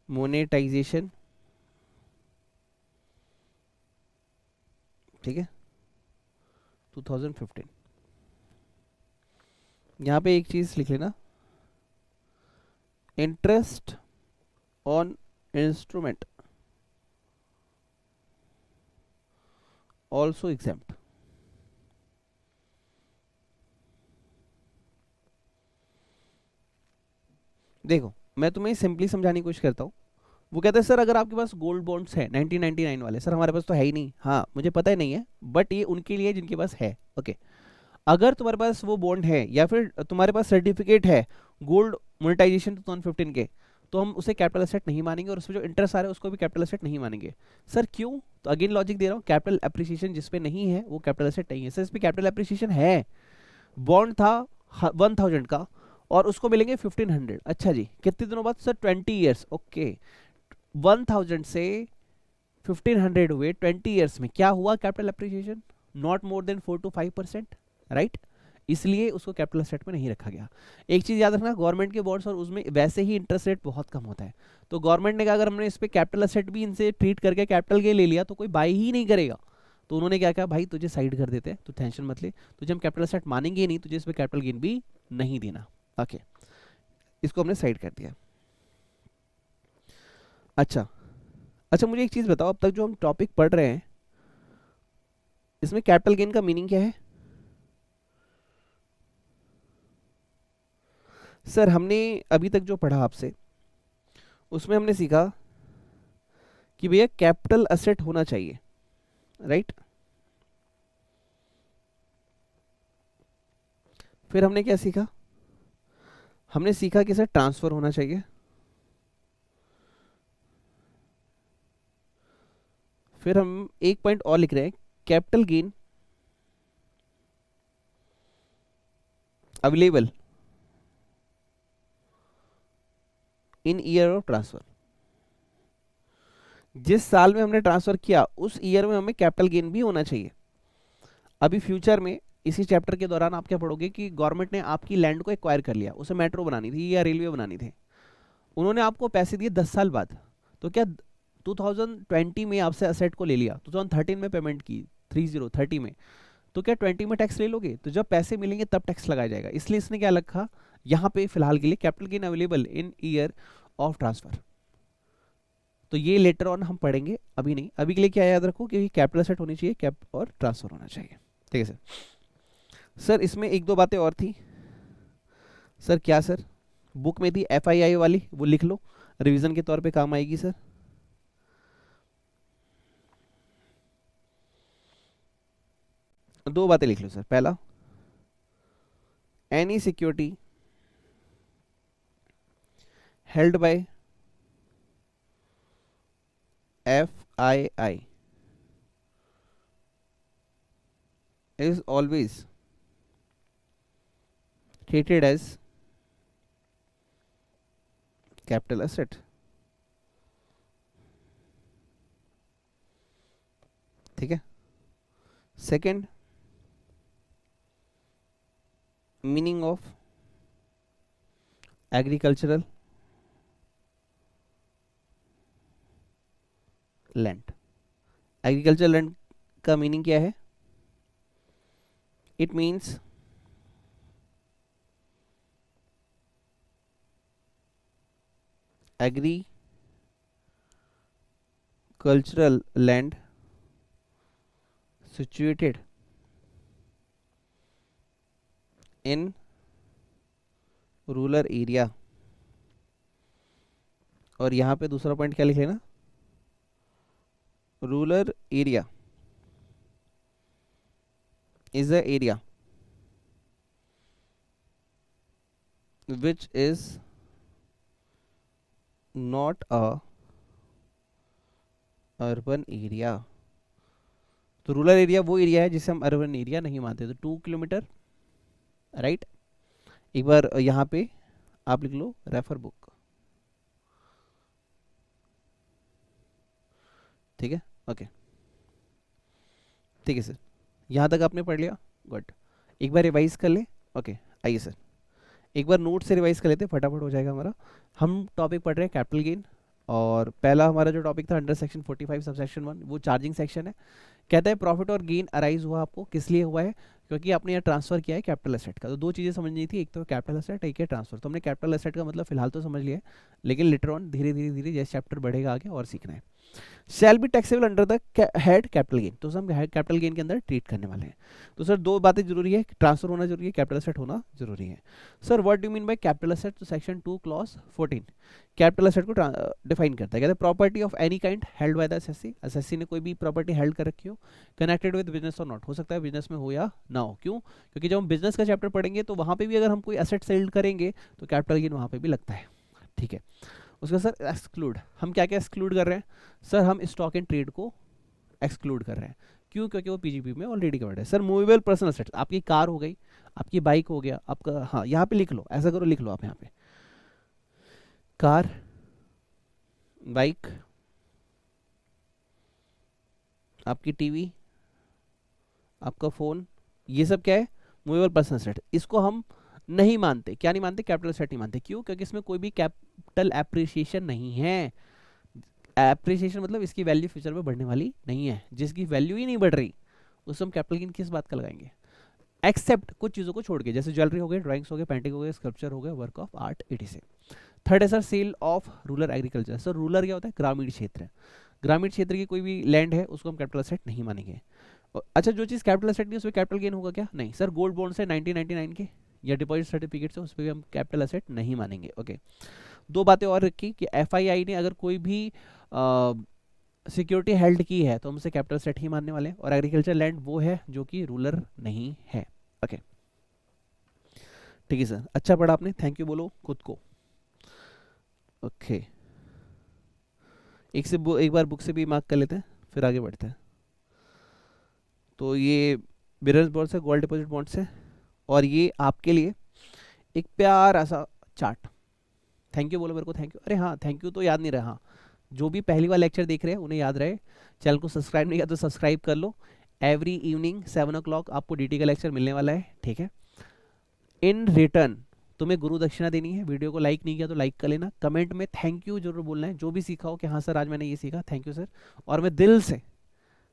monetization, ठीक है, 2015। यहाँ पे एक चीज लिख लेना, interest on instrument also exempt. देखो मैं तुम्हें सिंपली समझाने की कोशिश करता हूँ। वो कहते हैं सर अगर आपके पास गोल्ड बॉन्ड्स है 1999 वाले, सर हमारे पास तो है ही नहीं, हाँ मुझे पता ही नहीं है, बट ये उनके लिए जिनके पास है। ओके, अगर तुम्हारे पास वो बॉन्ड है या फिर तुम्हारे पास सर्टिफिकेट है गोल्ड मोनेटाइजेशन 2015 के, तो हम उसे कैपिटल एसेट नहीं मानेंगे और उसमें जो इंटरेस्ट आ रहा है उसको भी कैपिटल एसेट नहीं मानेंगे। सर क्यों? तो अगेन लॉजिक दे रहा हूँ, कैपिटल एप्रिसिएशन जिसपे नहीं है वो कैपिटल एसेट नहीं है। सर इस पे कैपिटल एप्रिसिएशन है, बॉन्ड था 1000 का और उसको मिलेंगे 1500। अच्छा जी, कितने दिनों बाद? Sir 20 years. ओके, 1000 से 1500 हुए 20 ईयर्स में, क्या हुआ capital appreciation? Not more than 4 to 5%, right, इसलिए उसको कैपिटल एसेट में नहीं रखा गया। एक चीज याद रखना, गवर्नमेंट के बॉन्ड्स और उसमें वैसे ही इंटरेस्ट रेट बहुत कम होता है, तो गवर्नमेंट ने कहा अगर हमने इस पे कैपिटल एसेट भी इनसे ट्रीट करके कैपिटल गेन ले लिया तो कोई बाई ही नहीं करेगा। तो उन्होंने क्या कहा, भाई तुझे साइड कर देते हैं, तो टेंशन मत ले, तुझे हम कैपिटल एसेट मानेंगे ही नहीं, तुझे इस पे कैपिटल गेन भी नहीं देना। ओके, इसको हमने साइड कर दिया। अच्छा अच्छा, मुझे एक चीज बताओ, अब तक जो हम टॉपिक पढ़ रहे हैं इसमें कैपिटल गेन का मीनिंग क्या है? सर हमने अभी तक जो पढ़ा आपसे उसमें हमने सीखा कि भैया कैपिटल असेट होना चाहिए, राइट। फिर हमने क्या सीखा? हमने सीखा कि सर ट्रांसफर होना चाहिए। फिर हम एक पॉइंट और लिख रहे हैं, capital gain available in year of transfer. जिस साल में हमने ट्रांसफर किया उस ईयर में हमें कैपिटल गेन भी होना चाहिए। अभी फ्यूचर में इसी चैप्टर के दौरान आप क्या पढ़ोगे कि गवर्नमेंट ने आपकी लैंड को एक्वायर कर लिया, उसे मेट्रो बनानी थी या रेलवे बनानी थी, उन्होंने आपको पैसे दिए 10 साल बाद, तो क्या 2020 में आपसे असेट को ले लिया, 2013 में पेमेंट की, 30 में, तो क्या 20 में टैक्स ले लोगे? तो जब पैसे मिलेंगे तब टैक्स लगाया जाएगा। इसलिए इसने क्या लिखा यहाँ पे फिलहाल के लिए, capital gain available in year of transfer. तो ये लेटर ऑन हम पढ़ेंगे, अभी नहीं। अभी के लिए क्या याद रखो कि कैपिटल असेट होनी चाहिए, कैप और ट्रांसफर होना चाहिए, ठीक है सर। सर इसमें एक दो बातें और थी। सर क्या? सर बुक में थी FII वाली, वो लिख लो। रिवीजन के तौर पे काम आएगी सर। दो बातें लिख लो सर। पहला, any security held by FII is always treated as capital asset। ठीक है। Second, meaning of agricultural land. Agricultural land का मीनिंग क्या है? It means agricultural land situated in rural area. और यहाँ पे दूसरा पॉइंट क्या लिख लेना? Rural area is a area which is not a urban area. तो रूरल एरिया वो एरिया है जिसे हम अर्बन एरिया नहीं मानते। तो 2 किलोमीटर, राइट। एक बार यहाँ पे आप लिख लो रेफर बुक। ठीक है, ओके, ठीक है सर, यहाँ तक आपने पढ़ लिया, गुड। एक बार रिवाइज कर ले। ओके, आइए सर एक बार नोट से रिवाइज कर लेते, फटाफट हो जाएगा हमारा। हम टॉपिक पढ़ रहे हैं कैपिटल गेन, और पहला हमारा जो टॉपिक था अंडर सेक्शन 45 सब सेक्शन 1 वो चार्जिंग सेक्शन है। कहता है प्रॉफिट और गेन अराइज हुआ आपको, किस लिए हुआ है? क्योंकि आपने यहाँ ट्रांसफर किया है कैपिटल एसेट का। तो दो चीज़ें समझनी थी, एक तो कैपिटल एसेट, एक है ट्रांसफर। तो हमने कैपिटल एसेट का मतलब फिलहाल तो समझ लिया है, लेकिन लेटर ऑन धीरे धीरे जैसे चैप्टर बढ़ेगा आगे और सीखना है। Shall be taxable under the head capital gain, तो हम कैपिटल गेन के अंदर ट्रीट करने वाले हैं। तो सर दो बातें जरूरी है, ट्रांसफर होना जरूरी है, कैपिटल एसेट होना जरूरी है। Sir what do mean by capital asset? तो सेक्शन 2 क्लॉज 14 कैपिटल एसेट को डिफाइन करता है। कहते हैं property of any kind held by the SSC. SSC ने कोई भी प्रॉपर्टी हेल्ड कर रखी हो, कनेक्टेड विद बिजनेस और नॉट, हो सकता है बिजनेस में हो या ना हो। क्यों? क्योंकि जब हम बिजनेस का चैप्टर पढ़ेंगे तो वहां पे भी अगर हम कोई एसेट सेल करेंगे तो कैपिटल गेन वहां पे भी लगता है। ठीक है, उसका सर एक्सक्लूड, हम क्या क्या एक्सक्लूड कर रहे हैं? सर हम स्टॉक एंड ट्रेड को एक्सक्लूड कर रहे हैं। क्यों? क्योंकि वो पीजीपी में ऑलरेडी कवर्ड है। सर मूवेबल पर्सनल एसेट्स, आपकी कार हो गई, आपकी बाइक हो गया, आपका, हाँ यहाँ पे लिख लो, ऐसा करो, लिख लो आप यहाँ पे, कार, बाइक, आपकी टीवी, आपका फोन, ये सब क्या है? Movable personal asset. इसको हम नहीं मानते, क्या नहीं मानते? कैपिटल एसेट नहीं मानते। क्यों? क्योंकि इसमें कोई भी कैपिटल एप्रिसिएशन नहीं है। एप्रिसिएशन मतलब इसकी वैल्यू फ्यूचर में बढ़ने वाली नहीं है। जिसकी वैल्यू ही नहीं बढ़ रही उसमें हम कैपिटल गेन किस बात का लगाएंगे? एक्सेप्ट कुछ चीजों को छोड़ के, जैसे ज्वेलरी हो गए, ड्राइंग्स हो गए, पेंटिंग हो गए, स्कल्पचर हो गए, work of art, etc। Third है sir sale of rural agriculture. Sir rural क्या होता है? ग्रामीण क्षेत्र। ग्रामीण क्षेत्र की कोई भी लैंड है उसको हम कैपिटल एसेट नहीं मानेंगे। अच्छा, जो चीज़ कैपिटल एसेट नहीं उसमें कैपिटल गेन होगा क्या? नहीं। सर गोल्ड बॉन्ड से 1999 के या डिपॉजिट सर्टिफिकेट से, उस पर भी हम कैपिटल एसेट नहीं मानेंगे। ओके, दो बातें और रखी कि एफआईआई ने अगर कोई भी सिक्योरिटी हेल्ड की है तो हम उसे कैपिटल एसेट ही मानने वाले हैं, और एग्रीकल्चर लैंड वो है जो कि रूरल नहीं है। ओके, ठीक है सर, अच्छा पढ़ा आपने, थैंक यू बोलो खुद को। ओके, एक बार बुक से भी मार्क कर लेते हैं, फिर आगे बढ़ते हैं। तो ये बिजनेस बॉन्ड से, गोल्ड डिपॉजिट बॉन्ड से, और ये आपके लिए एक प्यारा सा चार्ट। थैंक यू बोलो मेरे को, थैंक यू। अरे हाँ, थैंक यू तो याद नहीं रहा। हाँ, जो भी पहली बार लेक्चर देख रहे हैं उन्हें याद रहे, चैनल को सब्सक्राइब नहीं किया तो सब्सक्राइब कर लो। एवरी इवनिंग 7 o'clock आपको डीटी का लेक्चर मिलने वाला है। ठीक है, इन रिटर्न तुम्हें गुरु दक्षिणा देनी है। वीडियो को लाइक नहीं किया तो लाइक कर लेना, कमेंट में थैंक यू जरूर बोलना है। जो भी सीखा हो कि हाँ सर आज मैंने ये सीखा, थैंक यू सर। और मैं दिल से,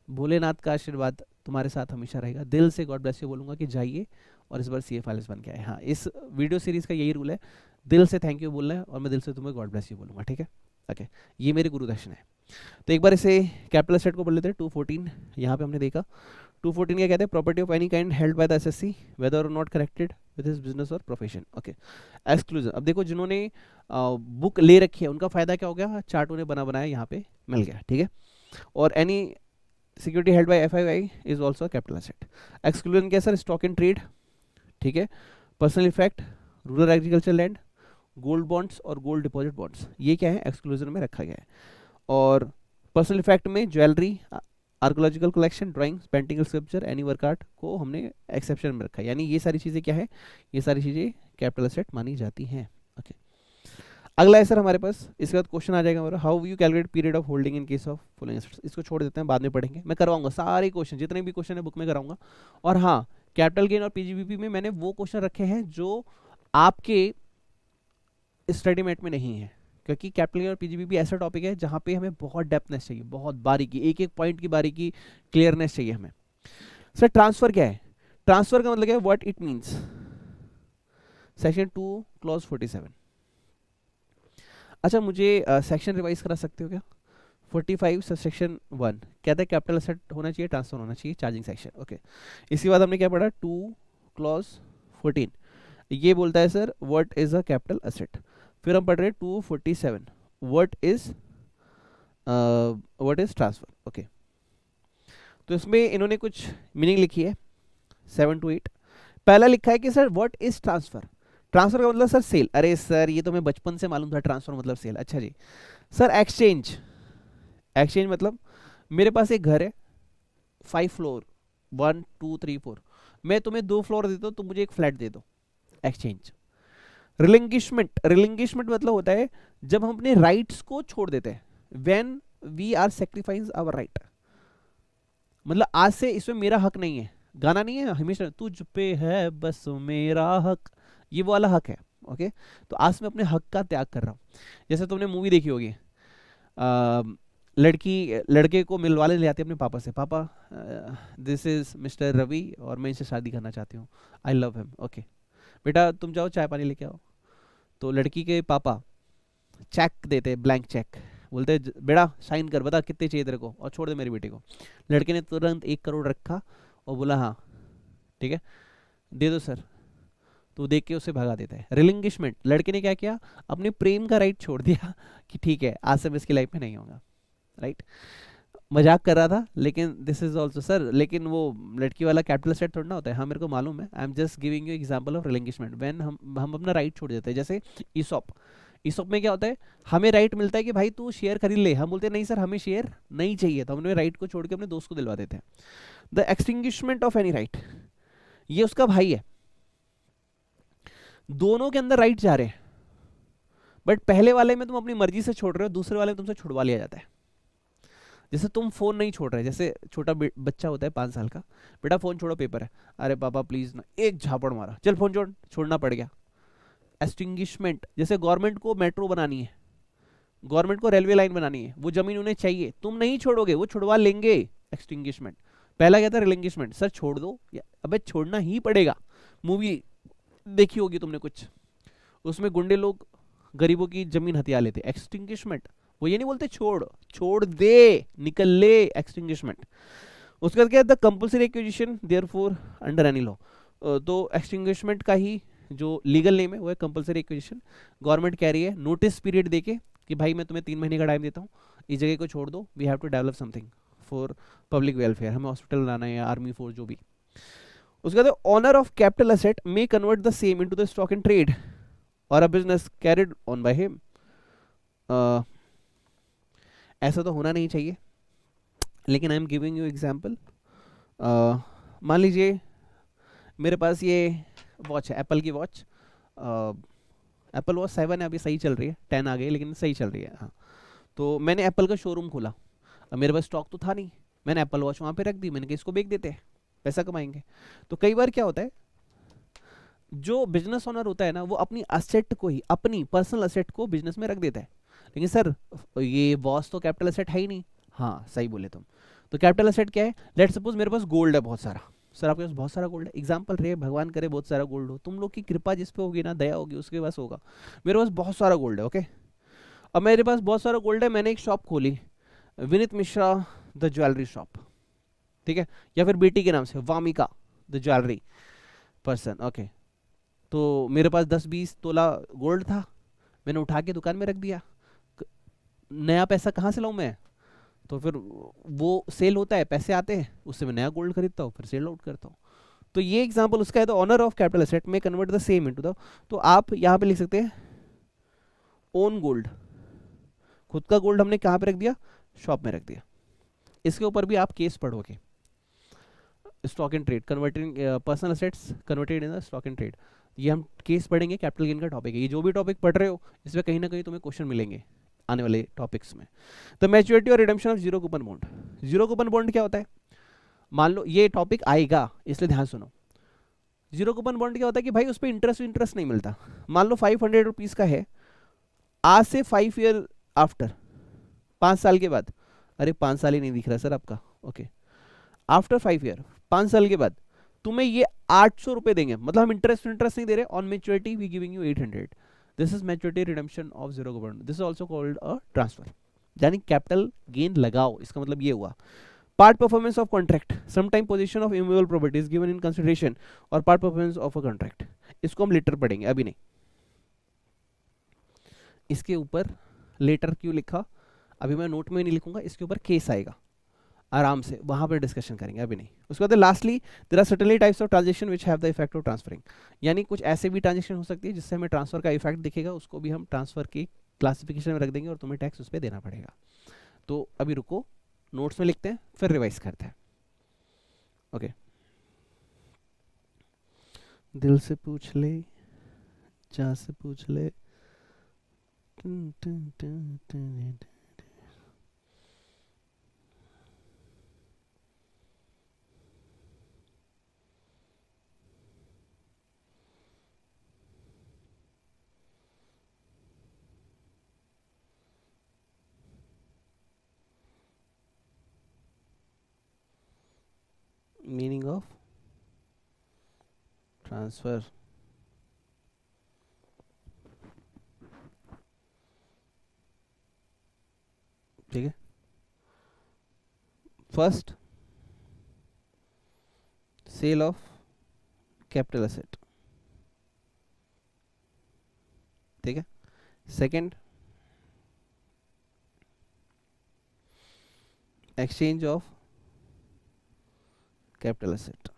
भोलेनाथ का आशीर्वाद तुम्हारे साथ हमेशा रहेगा, दिल से गॉड ब्लेस यू बोलूंगा कि जाइए और इस बार सीए फाइनलिस्ट बन के आए। हाँ, इस वीडियो सीरीज का यही रूल है, दिल से थैंक यू बोलना है और मैं दिल से तुम्हें गॉड ब्लेस यू बोलूंगा। ठीक है, ओके, ये मेरी गुरु दक्षिणा है। तो एक बार इसे कैपिटल एसेट को पढ़ लेते हैं। 214 यहाँ पे हमने देखा। 214 क्या कहते हैं? Property of any kind held by the assessee whether और not corrected with his business और प्रोफेशन। Okay, exclusion. अब देखो जिन्होंने बुक ले रखी है उनका फायदा क्या हो गया, चार्ट उन्हें बना बनाया यहाँ पे मिल गया, ठीक है। और any security held by FII is also capital asset. Exclusion क्या सर, स्टॉक इन ट्रेड, ठीक है, personal effect, rural agriculture land, gold bonds और गोल्ड डिपॉजिट बॉन्ड्स, ये क्या है एक्सक्लूजन में रखा गया है। और पर्सनल इफेक्ट में jewellery, archaeological collection, drawings, painting, sculpture, any work art को हमने एक्सेप्शन में रखा है, यानी ये सारी चीज़ें क्या है, ये सारी चीज़ें कैपिटल एसेट मानी जाती हैं। ओके, अगला है सर हमारे पास, इसके बाद क्वेश्चन आ जाएगा हमारा, how you calculate period of holding in case of following assets. इसको छोड़ देते हैं, बाद में पढ़ेंगे, मैं करवाऊंगा सारे क्वेश्चन, जितने भी क्वेश्चन है बुक में कराऊंगा। और हाँ, कैपिटल गेन और पीजीबीपी में मैंने वो क्वेश्चन रखे हैं जो आपके स्टडी मेट में नहीं है, क्योंकि कैपिटल गेन और पीजीबीपी ऐसा टॉपिक है जहाँ पे हमें बहुत डेप्थनेस चाहिए, बहुत बारीकी, एक एक पॉइंट की बारीकी, क्लियरनेस चाहिए हमें। सर ट्रांसफर क्या है, ट्रांसफर का मतलब क्या है, what it means, section 2 clause 47। अच्छा मुझे सेक्शन रिवाइज करा सकते हो क्या, 45 सेक्शन 1 कहता है कैपिटल एसेट होना चाहिए, ट्रांसफर होना चाहिए, चार्जिंग सेक्शन। ओके, इसके बाद हमने क्या पढ़ा, 2 क्लॉज 14 ये बोलता है sir what is a capital asset. फिर हम पढ़ रहे हैं 247 व्हाट इज ट्रांसफर। ओके, तो इसमें इन्होंने कुछ मीनिंग लिखी है 7 to 8। पहला लिखा है कि sir what is transfer, transfer का मतलब सर सेल। अरे सर ये तो मैं बचपन से मालूम था, ट्रांसफर मतलब सेल। अच्छा जी सर एक्सचेंज, एक्सचेंज मतलब मेरे पास एक घर है 5 फ्लोर 1 2 3 4, मैं तुम्हें 2 फ्लोर देता हूँ, तुम मुझे एक फ्लैट दे दो, एक्सचेंज। रिलिंगिशमेंट, रिलिंगिशमेंट मतलब होता है जब हम अपने राइट्स को छोड़ देते हैं, when we are sacrifice our right, मतलब आज से इसमें मेरा हक नहीं है, गाना नहीं है हमेशा तुझ पे है बस मेरा हक, ये वो वाला हक है। ओके, तो आज मैं अपने हक का त्याग कर रहा हूँ। जैसे तुमने मूवी देखी होगी, लड़की लड़के को मिलवाने ले आती है अपने पापा से, पापा दिस इज मिस्टर रवि और मैं इनसे शादी करना चाहती हूँ, आई लव हिम। ओके बेटा तुम जाओ चाय पानी लेके आओ। तो लड़की के पापा चेक देते, ब्लैंक चेक, बोलते बेटा साइन कर, बता कितने चाहिए तेरे को और छोड़ दे मेरी बेटी को। लड़के ने तुरंत 1 करोड़ रखा और बोला हाँ ठीक है दे दो सर, तो देख के उसे भगा देता है। रिलिंगिशमेंट, लड़के ने क्या किया, अपने प्रेम का राइट छोड़ दिया कि ठीक है आज से मैं इसकी लाइफ में नहीं होगा, राइट। मजाक कर रहा था लेकिन दिस इज ऑल्सो सर, लेकिन वो लड़की वाला कैपिटल सेट थोड़ा ना होता है, हाँ मेरे को मालूम है, I am just giving you example of relinquishment, when हम अपना राइट छोड़ देते हैं। जैसे ईसॉप, ईसॉप में क्या होता है, हमें राइट मिलता है कि भाई तू शेयर खरीद ले, हम बोलते हैं नहीं सर हमें शेयर नहीं चाहिए, तो हम अपने राइट को छोड़ के अपने दोस्त को दिलवा देते हैं। The extinguishment of any right, ये उसका भाई है, दोनों के अंदर राइट जा रहे हैं, बट पहले वाले में तुम अपनी मर्जी से छोड़ रहे हो, दूसरे वाले में तुमसे छुड़वा लिया जाता है। जैसे तुम फोन नहीं छोड़ रहे, जैसे छोटा बच्चा होता है 5 साल का, बेटा फोन छोड़ो पेपर है, अरे पापा प्लीज ना, एक झापड़ मारा, चल फोन छोड़, छोड़ना पड़ गया। एक्सटिंग्विशमेंट, जैसे गवर्नमेंट को मेट्रो बनानी है, गवर्नमेंट को रेलवे लाइन बनानी है, वो जमीन उन्हें चाहिए, तुम नहीं छोड़ोगे, वो छुड़वा लेंगे। एक्सटिंग्विशमेंट। पहला क्या था, रिलिंगिशमेंट, सर छोड़ दो, अबे छोड़ना ही पड़ेगा। मूवी देखी होगी तुमने कुछ, उसमें गुंडे लोग गरीबों की जमीन हथिया लेते, एक्सटिंग्विशमेंट। वो ये नहीं बोलते छोड़, छोड़ दे, निकल ले, एक्सटिंग्विशमेंट। उसके बाद क्या, the compulsory acquisition therefore under any law, तो एक्सटिंग्विशमेंट का ही जो लीगल नेम है वो है कंपल्सरी एक्विजिशन। गवर्नमेंट कह रही है नोटिस पीरियड देके कि भाई मैं तुम्हें 3 महीने का टाइम देता हूँ, इस जगह को छोड़ दो, we have to develop something for public welfare, हमें हॉस्पिटल बनाना है या आर्मी फोर्स जो भी। उसके बाद owner of capital asset may convert the same into the stock in trade और a business carried on by him. ऐसा तो होना नहीं चाहिए, लेकिन I am giving you example. मान लीजिए मेरे पास ये वॉच है, एप्पल की वॉच, एप्पल वॉच 7 है, अभी सही चल रही है, 10 आ गई लेकिन सही चल रही है, हाँ। तो मैंने एप्पल का शोरूम खोला, अब मेरे पास स्टॉक तो था नहीं, मैंने एप्पल वॉच वहाँ पे रख दी, मैंने कहा इसको बेच देते हैं, पैसा कमाएंगे। तो कई बार क्या होता है, जो बिजनेस ओनर होता है ना, वो अपनी असेट को ही, अपनी पर्सनल असेट को बिजनेस में रख देता है, लेकिन सर ये बॉस तो कैपिटल असेट है ही नहीं। हाँ सही बोले तुम। तो कैपिटल असेट क्या है, लेट्स सपोज मेरे पास गोल्ड है बहुत सारा, सर आपके पास बहुत सारा गोल्ड है, एग्जांपल रे, भगवान करे बहुत सारा गोल्ड हो, तुम लोग की कृपा जिस पे होगी ना, दया होगी, उसके पास होगा। मेरे पास बहुत सारा गोल्ड है, ओके। अब मेरे पास बहुत सारा गोल्ड है, मैंने एक शॉप खोली, Vineet Mishra the jewellery shop, ठीक है, या फिर बेटी के नाम से Wamiqa the jewellery person, okay. तो मेरे पास 10-20 तोला गोल्ड था, मैंने उठा के दुकान में रख दिया, नया पैसा कहाँ से लाऊं मैं? तो फिर वो सेल होता है, पैसे आते हैं, उससे मैं नया गोल्ड खरीदता हूँ, फिर सेल आउट करता हूँ। तो ये एग्जांपल उसका है, the owner of capital asset may convert the same into the, तो आप यहाँ पे लिख सकते हैं ओन गोल्ड, खुद का गोल्ड हमने कहाँ पे रख दिया, शॉप में रख दिया। इसके ऊपर भी आप केस पढ़ोगे, stock and trade converting personal assets converted in the stock and trade, ये हम केस पढ़ेंगे, कैपिटल गेन का टॉपिक है। ये जो भी टॉपिक पढ़ रहे हो इसमें कहीं ना कहीं तुम्हें क्वेश्चन मिलेंगे आने वाले टॉपिक्स में। द मैच्योरिटी और redemption of zero coupon bond, zero coupon bond क्या होता है, मान लो ये टॉपिक आएगा इसलिए ध्यान सुनो। जीरो कूपन बॉन्ड क्या होता है कि भाई उस पर इंटरेस्ट नहीं मिलता। मान लो 500 रुपीज का है, आज से 5 ईयर आफ्टर, 5 साल के बाद, अरे 5 साल ही नहीं दिख रहा सर आपका, ओके, आफ्टर 5 ईयर, 5 साल के बाद तुम्हें ये 800 रुपए देंगे, मतलब हम इंटरेस्ट नहीं दे रहे, on maturity we giving you 800। This is maturity redemption of zero coupon, this is also called a transfer, यानी कैपिटल गेन लगाओ, इसका मतलब ये हुआ। Part performance of contract, sometime position of immovable property is given in consideration, और part performance of a contract, इसको हम letter पढ़ेंगे, अभी नहीं। इसके ऊपर लेटर क्यों लिखा, अभी मैं नोट में नहीं लिखूंगा, इसके ऊपर केस आएगा, आराम से वहां पर डिस्कशन करेंगे, अभी नहीं। उसके बाद lastly there are certainly types of transaction which have the effect of transferring, यानी कुछ ऐसे भी ट्रांजैक्शन हो सकती है जिससे हमें ट्रांसफर का इफेक्ट दिखेगा, उसको भी हम ट्रांसफर की क्लासिफिकेशन में रख देंगे और तुम्हें टैक्स उस पर देना पड़ेगा। तो अभी रुको, नोट्स में लिखते हैं फिर रिवाइज करते हैं, ओके। दिल से पूछ ले, जा से पूछ ले, टन, टन, टन, टन, टन। मीनिंग ऑफ ट्रांसफर, ठीक है। First, sale of capital asset, ठीक है। Second, exchange of capital asset.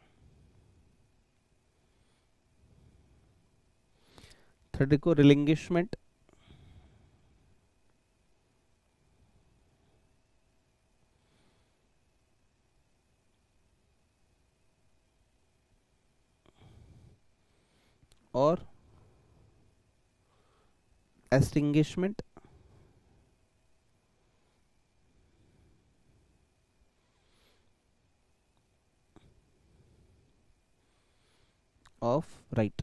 Third को रिलिंग्विशमेंट और extinguishment of right.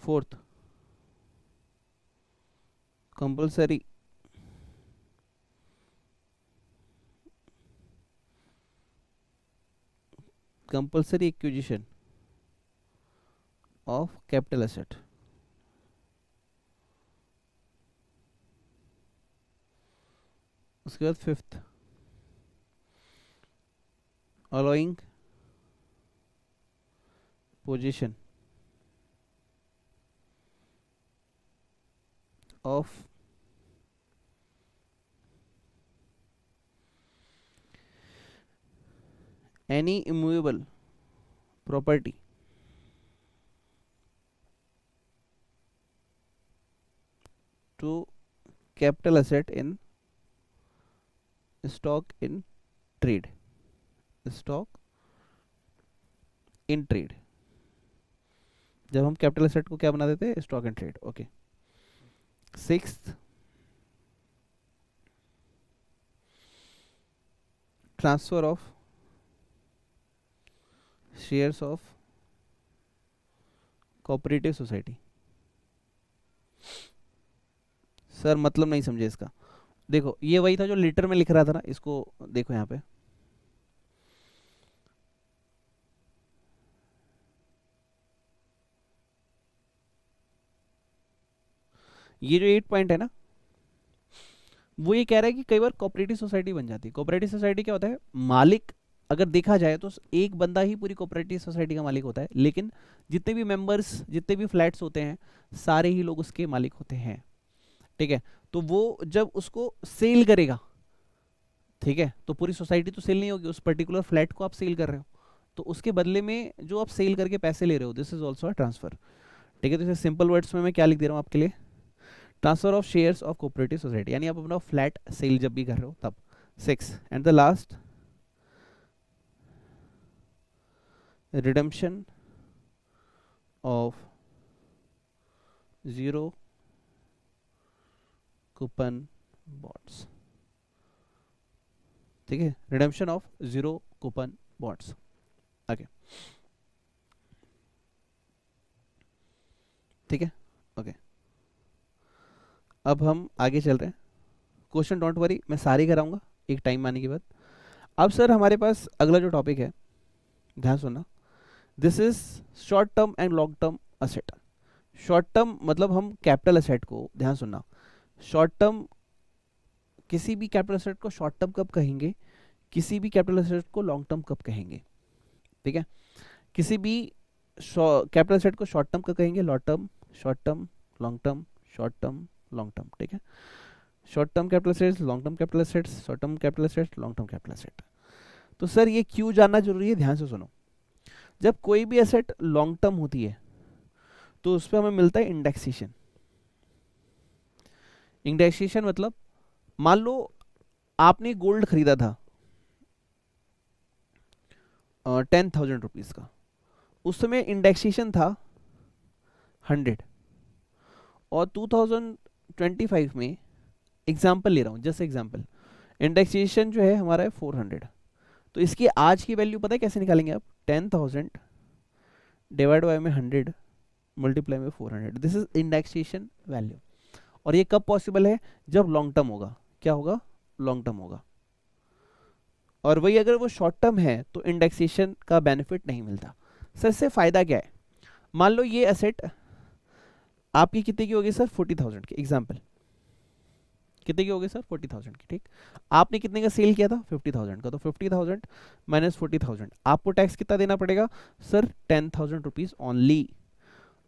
Fourth, compulsory acquisition of capital asset. उसके बाद fifth, allowing position of any immovable property to capital asset in stock in trade, stock in trade, जब हम capital asset को क्या बना देते हैं, stock and trade, okay. Sixth, transfer of shares of cooperative society. Sir मतलब नहीं समझे इसका, देखो ये वही था जो लेटर में लिख रहा था ना, इसको देखो यहाँ पे, ये जो 8 पॉइंट है ना, वो ये कह रहा है कि कई बार कोऑपरेटिव सोसाइटी बन जाती है। कोऑपरेटिव सोसाइटी क्या होता है, मालिक अगर देखा जाए तो एक बंदा ही पूरी कोऑपरेटिव सोसाइटी का मालिक होता है, लेकिन जितने भी मेंबर्स, जितने भी फ्लैट्स होते हैं, सारे ही लोग उसके मालिक होते हैं। ठीक है, तो वो जब उसको सेल करेगा, ठीक है, तो पूरी सोसाइटी तो सेल नहीं होगी, उस पर्टिकुलर फ्लैट को आप सेल कर रहे हो, तो उसके बदले में जो आप सेल करके पैसे ले रहे हो, this is also a transfer. ठीक है, तो इसे सिंपल वर्ड्स में मैं क्या लिख दे रहा हूँ आपके लिए, transfer of shares of cooperative society, यानी आप अपना फ्लैट सेल जब भी कर रहे हो तब। 6 and the last, redemption of zero coupon bonds. ठीक है, redemption of zero coupon bonds. Okay, ठीक है, ओके। अब हम आगे चल रहे हैं, क्वेश्चन डोंट वरी, मैं सारे कराऊंगा एक टाइम आने के बाद। अब सर हमारे पास अगला जो टॉपिक है, ध्यान सुनना, this is short term and long term asset. Short term मतलब हम कैपिटल असेट को, ध्यान सुनना, शॉर्ट टर्म, किसी भी कैपिटल असेट को शॉर्ट टर्म कब कहेंगे, किसी भी कैपिटल असेट को लॉन्ग टर्म कब कहेंगे। ठीक है, किसी भी कैपिटल असेट को शॉर्ट टर्म कब कहेंगे, long term, short term, long term, short term, long term. ठीक है, short term capital assets, long term capital assets, short term capital assets, long term capital asset. तो सर ये क्यों जानना जरूरी है, ध्यान से सुनो। जब कोई भी एसेट लॉन्ग टर्म होती है तो उस पर हमें मिलता है इंडेक्सेशन। इंडेक्सेशन मतलब, मान लो आपने गोल्ड खरीदा था 10,000 रुपीज का, उस समय इंडेक्सेशन था 100, और 2025 में, एग्जाम्पल ले रहा हूँ, जस्ट एग्जाम्पल, इंडेक्सेशन जो है हमारा है 400, तो इसकी आज की वैल्यू पता है कैसे निकालेंगे आप, 10,000 डिवाइड बाय में 100 मल्टीप्लाई में 400, दिस इज इंडेक्सेशन वैल्यू। और ये कब पॉसिबल है, जब लॉन्ग टर्म होगा। क्या होगा, लॉन्ग टर्म होगा। और वही अगर वो शॉर्ट टर्म है तो इंडेक्सेशन का बेनिफिट नहीं मिलता। सर इससे फायदा क्या है, मान लो ये एसेट आपकी कितने की होगी सर, 40,000 की, एग्जाम्पल कितने की होगी सर, 40,000 की। ठीक, आपने कितने का सेल किया था, 50,000 का, तो 50,000 माइनस 40,000, आपको टैक्स कितना देना पड़ेगा सर, 10,000 रुपीज ओनली।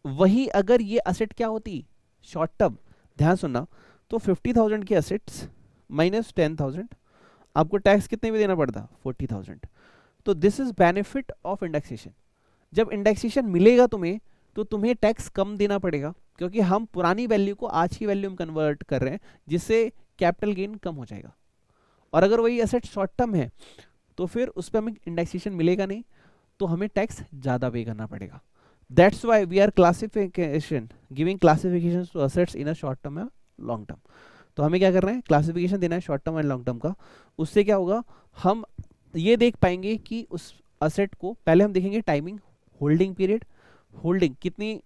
वही अगर ये असेट क्या होती, शॉर्ट टर्म, ध्यान सुनना, तो 50,000 के असेट्स माइनस 10,000, आपको टैक्स कितने में देना पड़ता, 40,000। तो this is benefit of indexation. जब इंडेक्सेशन मिलेगा तुम्हें, तो तुम्हें टैक्स कम देना पड़ेगा, क्योंकि हम पुरानी वैल्यू को आज की वैल्यू में कन्वर्ट कर रहे हैं, जिससे कैपिटल गेन कम हो जाएगा। और अगर वही एसेट शॉर्ट टर्म है तो फिर उस पर हमें इंडेक्सेशन मिलेगा नहीं, तो हमें टैक्स ज़्यादा पे करना पड़ेगा। That's why we are classification, giving classification to assets in a short term या लॉन्ग टर्म। तो हमें क्या कर रहे हैं, क्लासिफिकेशन देना है short term and long term का। उससे क्या होगा, हम ये देख पाएंगे कि उस असेट को, पहले हम देखेंगे टाइमिंग, होल्डिंग पीरियड, होल्डिंग कितनी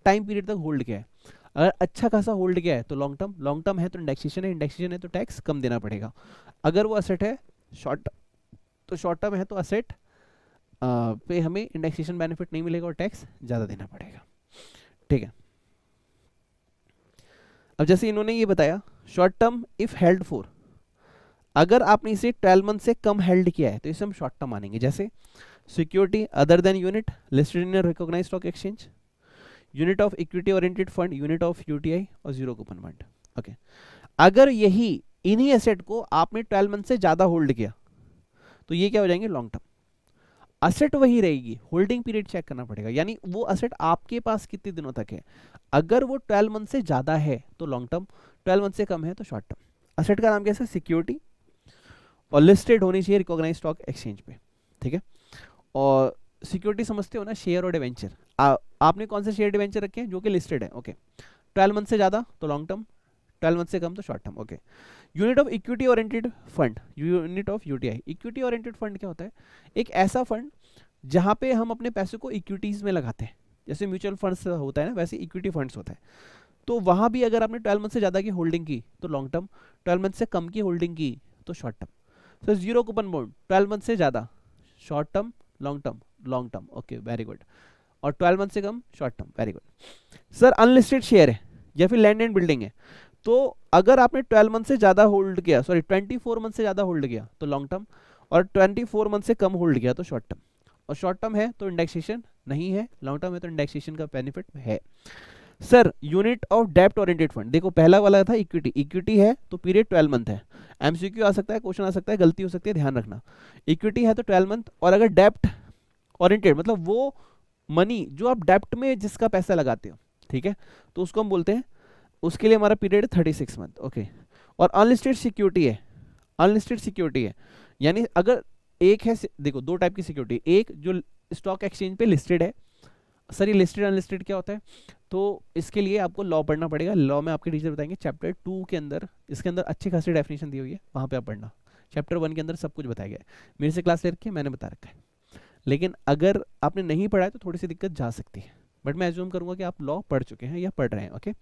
टाइम पीरियड तक होल्ड किया है। अगर अच्छा खासा होल्ड किया है तो लॉन्ग टर्म, लॉन्ग टर्म है तो इंडेक्सेशन है, इंडेक्सेशन है तो टैक्स कम देना पड़ेगा। अगर वो असेट है शॉर्ट, तो शॉर्ट टर्म है तो असेट पे हमें इंडेक्सेशन बेनिफिट नहीं मिलेगा और टैक्स ज़्यादा देना पड़ेगा। ठीक है, अब जैसे इन्होंने ये बताया, short term if held for, अगर आपने इसे 12 मंथ से कम हेल्ड किया है तो इसे हम शॉर्ट टर्म मानेंगे। जैसे security other than unit listed in recognised stock exchange, unit of equity oriented fund, unit of UTI और जीरो कूपन फंड। ओके, अगर यही इन्हीं एसेट को आपने 12 मंथ से ज्यादा होल्ड किया तो ये क्या हो जाएंगे, लॉन्ग टर्म। असेट वही रहेगी, होल्डिंग पीरियड चेक करना पड़ेगा, यानी वो असेट आपके पास कितने दिनों तक है। अगर वो 12 मंथ से ज्यादा है तो लॉन्ग टर्म, 12 मंथ से कम है तो शॉर्ट टर्म। असेट का नाम कैसा, सिक्योरिटी, और लिस्टेड होनी चाहिए रिकॉग्नाइज्ड स्टॉक एक्सचेंज पे। ठीक है, और सिक्योरिटी समझते हो ना, शेयर और डिवेंचर। आपने कौन से शेयर डिवेंचर रखे हैं, जो कि लिस्टेड है। ओके, 12 मंथ से ज्यादा तो लॉन्ग टर्म, 12 मंथ से कम तो short term. Okay, unit of equity oriented fund, unit of UTI. Equity oriented fund क्या होता है, एक ऐसा फंड जहां पे हम अपने पैसे को इक्विटीज में लगाते हैं, जैसे म्यूचुअल फंड्स होता है ना, वैसे इक्विटी फंड्स होता है। तो वहां भी अगर आपने 12 मंथ से ज्यादा की होल्डिंग की तो लॉन्ग टर्म, 12 मंथ से कम की होल्डिंग की तो short term. So zero coupon bond 12 month से ज्यादा short term, long term, long term. Okay, very good. और 12 मंथ से कम short term, very good. Sir unlisted share है या फिर लैंड एंड बिल्डिंग है, तो अगर आपने 12 मंथ से ज्यादा होल्ड किया, सॉरी 24 मंथ से ज्यादा होल्ड किया तो लॉन्ग टर्म, और 24 मंथ से कम होल्ड किया तो शॉर्ट टर्म, और शॉर्ट टर्म है तो इंडेक्सेशन नहीं है, लॉन्ग टर्म है तो इंडेक्सेशन का बेनिफिट है। सर यूनिट ऑफ डेप्ट ओरिएंटेड फंड, देखो पहला वाला था इक्विटी, इक्विटी है तो पीरियड 12 मंथ है, एमसीक्यू आ सकता है, क्वेश्चन आ सकता है, गलती हो सकती है, ध्यान रखना। इक्विटी है तो 12 मंथ, और अगर डेप्ट ओरिएंटेड मतलब वो मनी जो आप डेप्ट में जिसका पैसा लगाते हो, ठीक है, तो उसको हम बोलते हैं, उसके लिए हमारा पीरियड है 36 मंथ, ओके। और अनलिस्टेड सिक्योरिटी है, अनलिस्टेड सिक्योरिटी है, यानी अगर एक है, देखो दो टाइप की सिक्योरिटी, एक जो स्टॉक एक्सचेंज पे लिस्टेड है। सर ये लिस्टेड अनलिस्टेड क्या होता है, तो इसके लिए आपको लॉ पढ़ना पड़ेगा, लॉ में आपके टीचर बताएंगे चैप्टर 2 के अंदर, इसके अंदर अच्छी खासी डेफिनेशन दी हुई है, वहाँ पे आप पढ़ना। चैप्टर 1 के अंदर सब कुछ बताया गया है, मेरे से क्लास ले रखी है, मैंने बता रखा है, लेकिन अगर आपने नहीं पढ़ा है तो थोड़ी सी दिक्कत जा सकती है, बट मैं एज्यूम करूंगा कि आप लॉ पढ़ चुके हैं या पढ़ रहे हैं, ओके।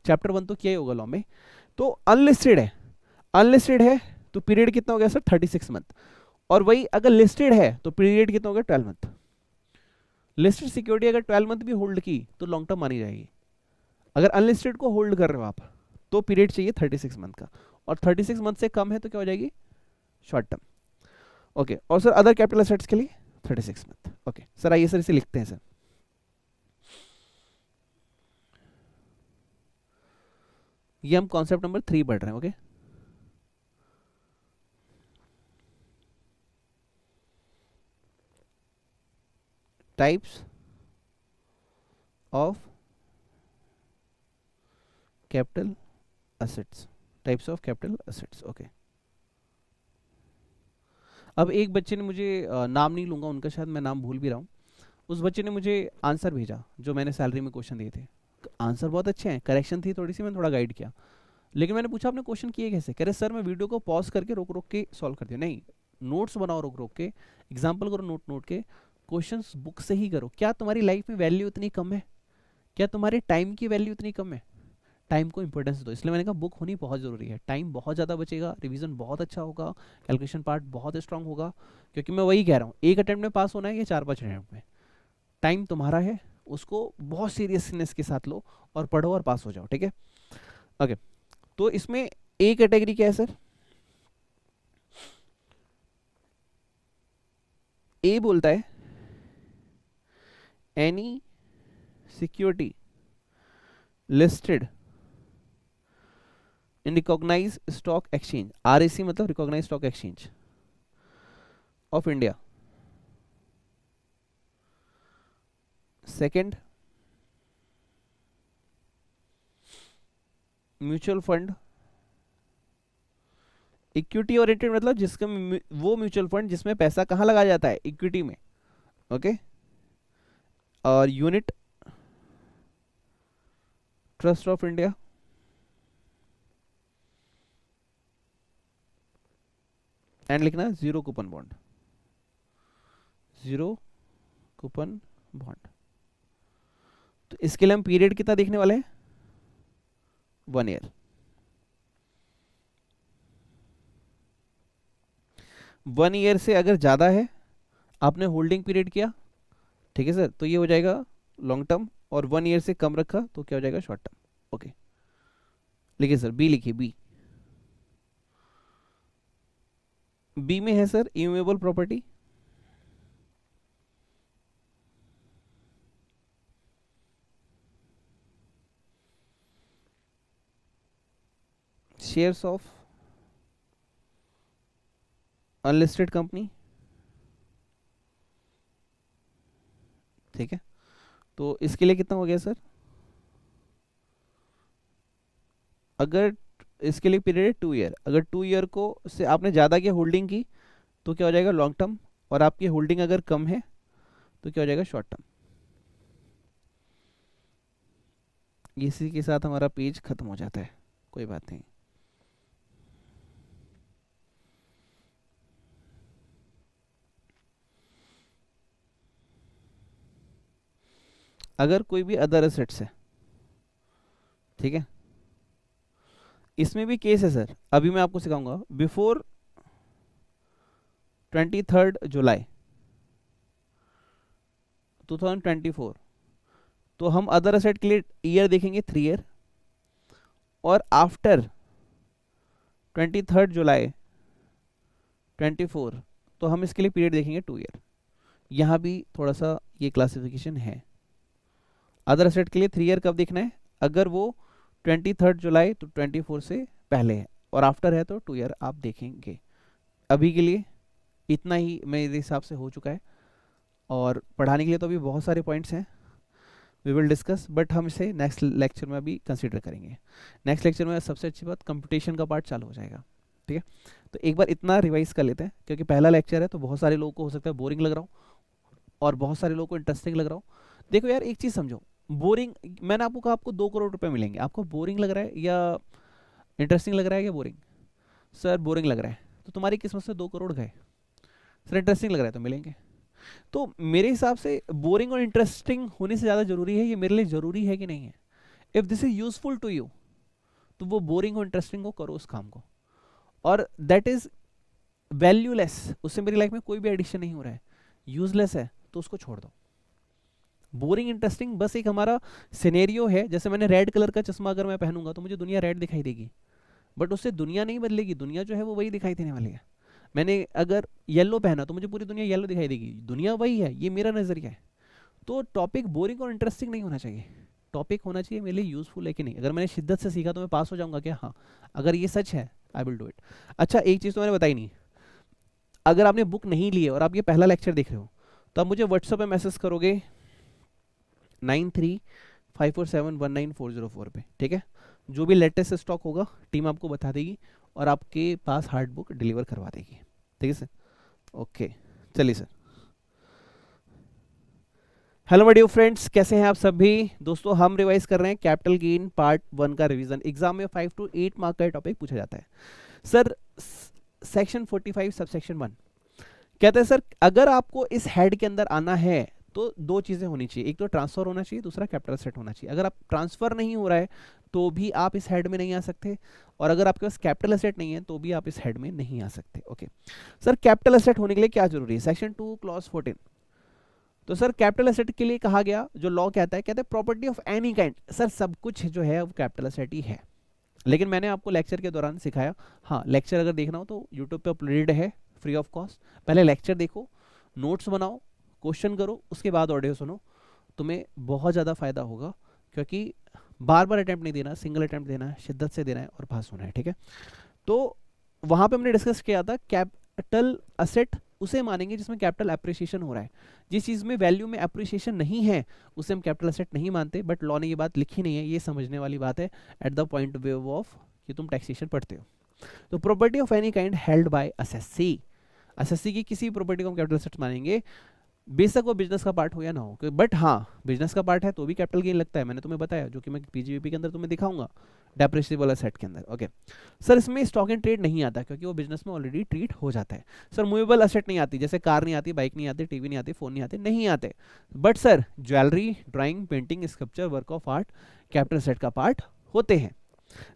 चैप्टर 1 तो क्या ही होगा लॉ में। तो अनलिस्टेड है, अनलिस्टेड है तो पीरियड कितना हो गया सर 36 मंथ, और वही अगर लिस्टेड है तो पीरियड कितना हो गया 12 मंथ। लिस्टेड सिक्योरिटी अगर 12 मंथ भी होल्ड की तो लॉन्ग टर्म मानी जाएगी, अगर अनलिस्टेड को होल्ड कर रहे हो आप तो पीरियड चाहिए 36 मंथ का, और 36 मंथ से कम है तो क्या हो जाएगी शॉर्ट टर्म, ओके। और सर अदर कैपिटल एसेट्स के लिए 36 मंथ, ओके। सर आइए सर इसे लिखते हैं सर, ये हम कॉन्सेप्ट नंबर 3 पढ़ रहे हैं, okay. Types of capital assets, types of capital assets, okay. अब एक बच्चे ने मुझे नाम नहीं लूंगा उनका, शायद मैं नाम भूल भी रहा हूँ, उस बच्चे ने मुझे आंसर भेजा जो मैंने सैलरी में क्वेश्चन दिए थे, आंसर बहुत अच्छे हैं, करेक्शन थी थोड़ी सी, मैंने थोड़ा गाइड किया, लेकिन मैंने पूछा आपने क्वेश्चन किए कैसे, कह रहे सर मैं वीडियो को पॉज करके रोक रोक के सॉल्व कर दिया। नहीं, नोट्स बनाओ रोक रोक के, एग्जाम्पल करो नोट नोट के, क्वेश्चंस बुक से ही करो। क्या तुम्हारी लाइफ में वैल्यू इतनी कम है, क्या तुम्हारे टाइम की वैल्यू इतनी कम है, टाइम को इंपॉर्टेंस दो। इसलिए मैंने कहा बुक होनी बहुत ज़रूरी है, टाइम बहुत ज़्यादा बचेगा, रिवीजन बहुत अच्छा होगा, कैलकुलेशन पार्ट बहुत स्ट्रांग होगा, क्योंकि मैं वही कह रहा हूँ एक अटेम्प्ट में पास होना है या 4-5 अटेम्प्ट में, टाइम तुम्हारा है, उसको बहुत सीरियसनेस के साथ लो और पढ़ो और पास हो जाओ, ठीक है, ओके। तो इसमें ए कैटेगरी क्या है सर, ए बोलता है any security listed in recognise stock exchange, RSE मतलब recognise stock exchange of India. Second, mutual fund, equity oriented मतलब जिसका वो म्यूचुअल फंड जिसमें पैसा कहाँ लगाया जाता है, इक्विटी में, ओके। और unit trust of India, and लिखना zero coupon bond, zero coupon bond. तो इसके लिए हम पीरियड कितना देखने वाले हैं, 1 ईयर। 1 ईयर से अगर ज़्यादा है, आपने होल्डिंग पीरियड किया, ठीक है सर, तो ये हो जाएगा लॉन्ग टर्म, और 1 ईयर से कम रखा तो क्या हो जाएगा शॉर्ट टर्म, ओके। लिखिए सर, बी लिखिए, बी, बी में है sir immovable property, shares of unlisted company, ठीक है। तो इसके लिए कितना हो गया सर, अगर इसके लिए पीरियड है 2 ईयर, अगर 2 ईयर को से आपने ज़्यादा की होल्डिंग की तो क्या हो जाएगा लॉन्ग टर्म, और आपकी होल्डिंग अगर कम है तो क्या हो जाएगा शॉर्ट टर्म। इसी के साथ हमारा पेज खत्म हो जाता है, कोई बात नहीं। अगर कोई भी अदर एसेट्स है, ठीक है, इसमें भी केस है सर, अभी मैं आपको सिखाऊंगा। बिफोर 23 जुलाई 2024 तो हम अदर एसेट के लिए ईयर देखेंगे 3 ईयर, और आफ्टर 23 जुलाई 24 तो हम इसके लिए पीरियड देखेंगे 2 ईयर। यहाँ भी थोड़ा सा ये क्लासिफिकेशन है। अदर एसेट के लिए 3 ईयर कब देखना है, अगर वो 23 जुलाई तो 24 से पहले है, और आफ्टर है तो 2 ईयर आप देखेंगे। अभी के लिए इतना ही मेरे हिसाब से हो चुका है, और पढ़ाने के लिए तो अभी बहुत सारे पॉइंट्स हैं, वी विल डिस्कस, बट हम इसे नेक्स्ट लेक्चर में अभी कंसीडर करेंगे। नेक्स्ट लेक्चर में सबसे अच्छी बात कंप्यूटेशन का पार्ट चालू हो जाएगा, ठीक है। तो एक बार इतना रिवाइज कर लेते हैं, क्योंकि पहला लेक्चर है तो बहुत सारे लोगों को हो सकता है बोरिंग लग रहा हो और बहुत सारे लोगों को इंटरेस्टिंग लग रहा हो। देखो यार एक चीज़ समझो, बोरिंग, मैंने आपको कहा आपको 2 करोड़ रुपए मिलेंगे, आपको बोरिंग लग रहा है या इंटरेस्टिंग लग रहा है या बोरिंग? सर बोरिंग लग रहा है, तो तुम्हारी किस्मत से 2 करोड़ गए। सर इंटरेस्टिंग लग रहा है तो मिलेंगे। तो मेरे हिसाब से बोरिंग और इंटरेस्टिंग होने से ज़्यादा जरूरी है, ये मेरे लिए जरूरी है कि नहीं है। If this is useful to you तो वो बोरिंग और इंटरेस्टिंग को करो उस काम को, और दैट इज वैल्यूलेस, उससे मेरी लाइफ में कोई भी एडिशन नहीं हो रहा है, यूजलेस है तो उसको छोड़ दो। बोरिंग इंटरेस्टिंग बस एक हमारा सिनेरियो है। जैसे मैंने रेड कलर का चश्मा अगर मैं पहनूंगा तो मुझे दुनिया रेड दिखाई देगी, बट उससे दुनिया नहीं बदलेगी, दुनिया जो है वो वही दिखाई देने वाली है। मैंने अगर येलो पहना तो मुझे पूरी दुनिया येलो दिखाई देगी, दुनिया वही है, ये मेरा नजरिया है। तो टॉपिक बोरिंग और इंटरेस्टिंग नहीं होना चाहिए, टॉपिक होना चाहिए मेरे लिए यूजफुल है कि नहीं। अगर मैंने शिद्दत से सीखा तो मैं पास हो जाऊंगा क्या? हाँ, अगर ये सच है आई विल डू इट। अच्छा एक चीज़ तो मैंने बताई नहीं, अगर आपने बुक नहीं ली है और आप ये पहला लेक्चर देख रहे हो तो आप मुझे व्हाट्सएप पे मैसेज करोगे 9354719404 पे, ठीक है। जो भी लेटेस्ट स्टॉक होगा टीम आपको बता देगी और आपके पास हार्ड बुक डिलीवर करवा देगी, ठीक है सर। ओके चलिए sir. Hello my dear friends, कैसे हैं आप सभी? दोस्तों हम रिवाइज कर रहे हैं कैपिटल गेन पार्ट 1 का रिवीजन। एग्जाम में 5 to 8 मार्क का टॉपिक पूछा जाता है सर। सेक्शन 45 सबसेक्शन 1 कहते हैं सर अगर आपको इस हेड के अंदर आना है तो 2 चीजें होनी चाहिए, एक तो ट्रांसफर होना चाहिए, दूसरा कैपिटल एसेट होना चाहिए। अगर आप ट्रांसफर नहीं हो रहा है तो भी आप इस हेड में नहीं आ सकते, और अगर आपके पास कैपिटल एसेट नहीं है तो भी आप इस हेड में नहीं आ सकते। ओके सर, कैपिटल एसेट होने के लिए क्या जरूरी है? Section 2 clause 14। तो सर कैपिटल एसेट के लिए कहा गया, जो लॉ कहता है, कहते हैं property of any kind. Sir सब कुछ जो है वो कैपिटल एसेट ही है, लेकिन मैंने आपको लेक्चर के दौरान सिखाया। हाँ, लेक्चर अगर देखना हो तो यूट्यूब पे अपलोडेड है फ्री ऑफ कॉस्ट। पहले लेक्चर देखो, नोट्स बनाओ, क्वेश्चन करो, उसके बाद ऑडियो सुनो, तुम्हें बहुत ज़्यादा फायदा होगा, क्योंकि बार बार अटैम्प्ट नहीं देना, सिंगल अटैम्प्ट देना है, शिद्दत से देना है और पास होना है, ठीक है। तो वहाँ पे हमने डिस्कस किया था कैपिटल एसेट उसे मानेंगे जिसमें कैपिटल एप्रिसिएशन हो रहा है। जिस चीज़ में वैल्यू में एप्रिसिएशन नहीं है उसे हम कैपिटल एसेट नहीं मानते, बट लॉ ने ये बात लिखी नहीं है, ये समझने वाली बात है at the point of view of कि तुम टैक्सेशन पढ़ते हो। तो property of any kind held by SSC, SSC की किसी प्रॉपर्टी को हम कैपिटल एसेट मानेंगे, बेशक वो बिजनेस का पार्ट हो या ना हो। बट हाँ, बिजनेस का पार्ट है तो भी कैपिटल गेन लगता है, मैंने तुम्हें बताया, जो कि मैं पीजीबीपी के अंदर तुम्हें दिखाऊंगा डेप्रिसिएबल एसेट के अंदर। ओके सर, इसमें स्टॉक एंड ट्रेड नहीं आता क्योंकि वो बिजनेस में ऑलरेडी ट्रीट हो जाता है। सर मूवेबल एसेट नहीं आती, जैसे कार नहीं आती, बाइक नहीं आती, टीवी नहीं आती, फोन नहीं आते, नहीं आते। But sir jewellery, drawing, painting, sculpture, work of art capital asset का पार्ट होते हैं।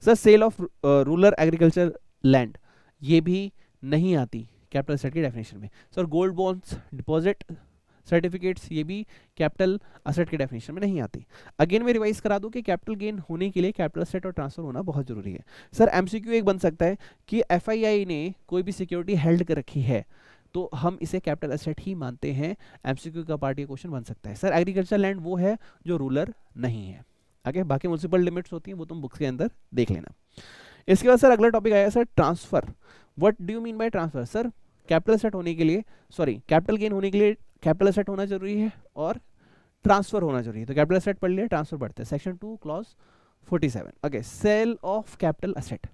Sir sale of rural agriculture land, ये भी नहीं आती कैपिटल एसेट की डेफिनेशन में। Sir gold bonds, deposit certificates, ये भी कैपिटल एसेट के डेफिनेशन में नहीं आती। अगेन मैं रिवाइज करा दूं कि कैपिटल गेन होने के लिए कैपिटल एसेट और ट्रांसफर होना बहुत जरूरी है। सर एमसीक्यू एक बन सकता है कि एफआईआई ने कोई भी सिक्योरिटी हेल्ड कर रखी है तो हम इसे कैपिटल एसेट ही मानते हैं, एमसीक्यू का पार्ट ये क्वेश्चन बन सकता है। सर एग्रीकल्चर लैंड वो है जो रूरल नहीं है। आगे बाकी म्युनिसिपल लिमिट्स होती हैं वो तुम बुक्स के अंदर देख लेना। इसके बाद सर अगला टॉपिक आया sir transfer. What do you mean by transfer? Sir capital asset होने के लिए, सॉरी कैपिटल गेन होने के लिए कैपिटल एसेट होना जरूरी है और ट्रांसफर होना जरूरी है। तो कैपिटल एसेट पढ़ लिया, ट्रांसफर पढ़ते हैं। Section 2 clause 47। Okay, sale of capital asset.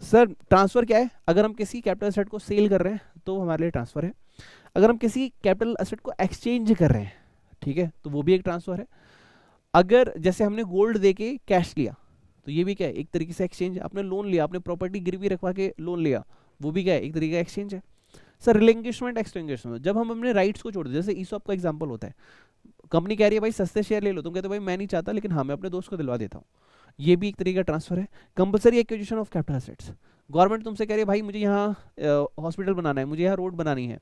Sir transfer क्या है? अगर हम किसी कैपिटल एसेट को सेल कर रहे हैं तो हमारे लिए ट्रांसफर है। अगर हम किसी कैपिटल एसेट को एक्सचेंज कर रहे हैं, ठीक है, तो वो भी एक ट्रांसफर है। अगर जैसे हमने गोल्ड देके कैश लिया तो ये भी क्या है? एक तरीके से एक्सचेंज। आपने लोन लिया, आपने प्रॉपर्टी गिरवी रखवा के लोन लिया, वो भी क्या है? एक तरीके का एक्सचेंज है। सर रिलिंक्विशमेंट, एक्सटिंग्विशमेंट, जब हम अपने राइट्स को छोड़ दें, जैसे ईसॉप का एग्जांपल होता है, कंपनी कह रही है भाई सस्ते शेयर ले लो, तुम कहते हो भाई मैं नहीं चाहता, लेकिन हाँ मैं अपने दोस्त को दिलवा देता हूँ, ये भी एक तरीके का ट्रांसफर है। Compulsory acquisition of capital assets, government तुमसे कह रही है भाई मुझे यहाँ हॉस्पिटल बनाना है, मुझे यहाँ रोड बनानी है,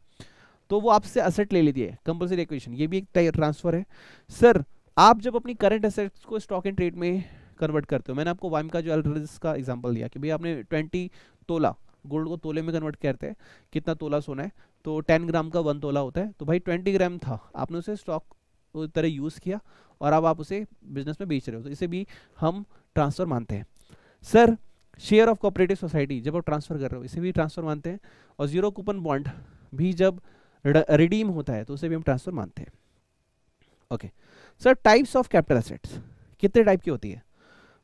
तो वो आपसे एसेट ले लेती है, कंपलसरी एक्विजिशन, ये भी एक ट्रांसफर है। सर आप जब अपनी करंट एसेट्स को स्टॉक एंड ट्रेड में कन्वर्ट करते हो, मैंने आपको वाइम का ज्वेलरीज का एग्जांपल दिया कि भाई आपने 20 तोला गोल्ड को तोले में कन्वर्ट करते हैं, कितना तोला सोना है, तो 10 ग्राम का 1 तोला होता है, तो भाई 20 ग्राम था, आपने उसे स्टॉक तरह यूज़ किया और अब आप उसे बिजनेस में बेच रहे हो, तो इसे भी हम ट्रांसफ़र मानते हैं। Sir share of cooperative society जब आप ट्रांसफ़र कर रहे हो इसे भी ट्रांसफ़र मानते हैं, और जीरो कूपन बॉन्ड भी जब रिडीम होता है तो उसे भी हम ट्रांसफ़र मानते हैं। Okay sir, types of capital assets कितने टाइप की होती है?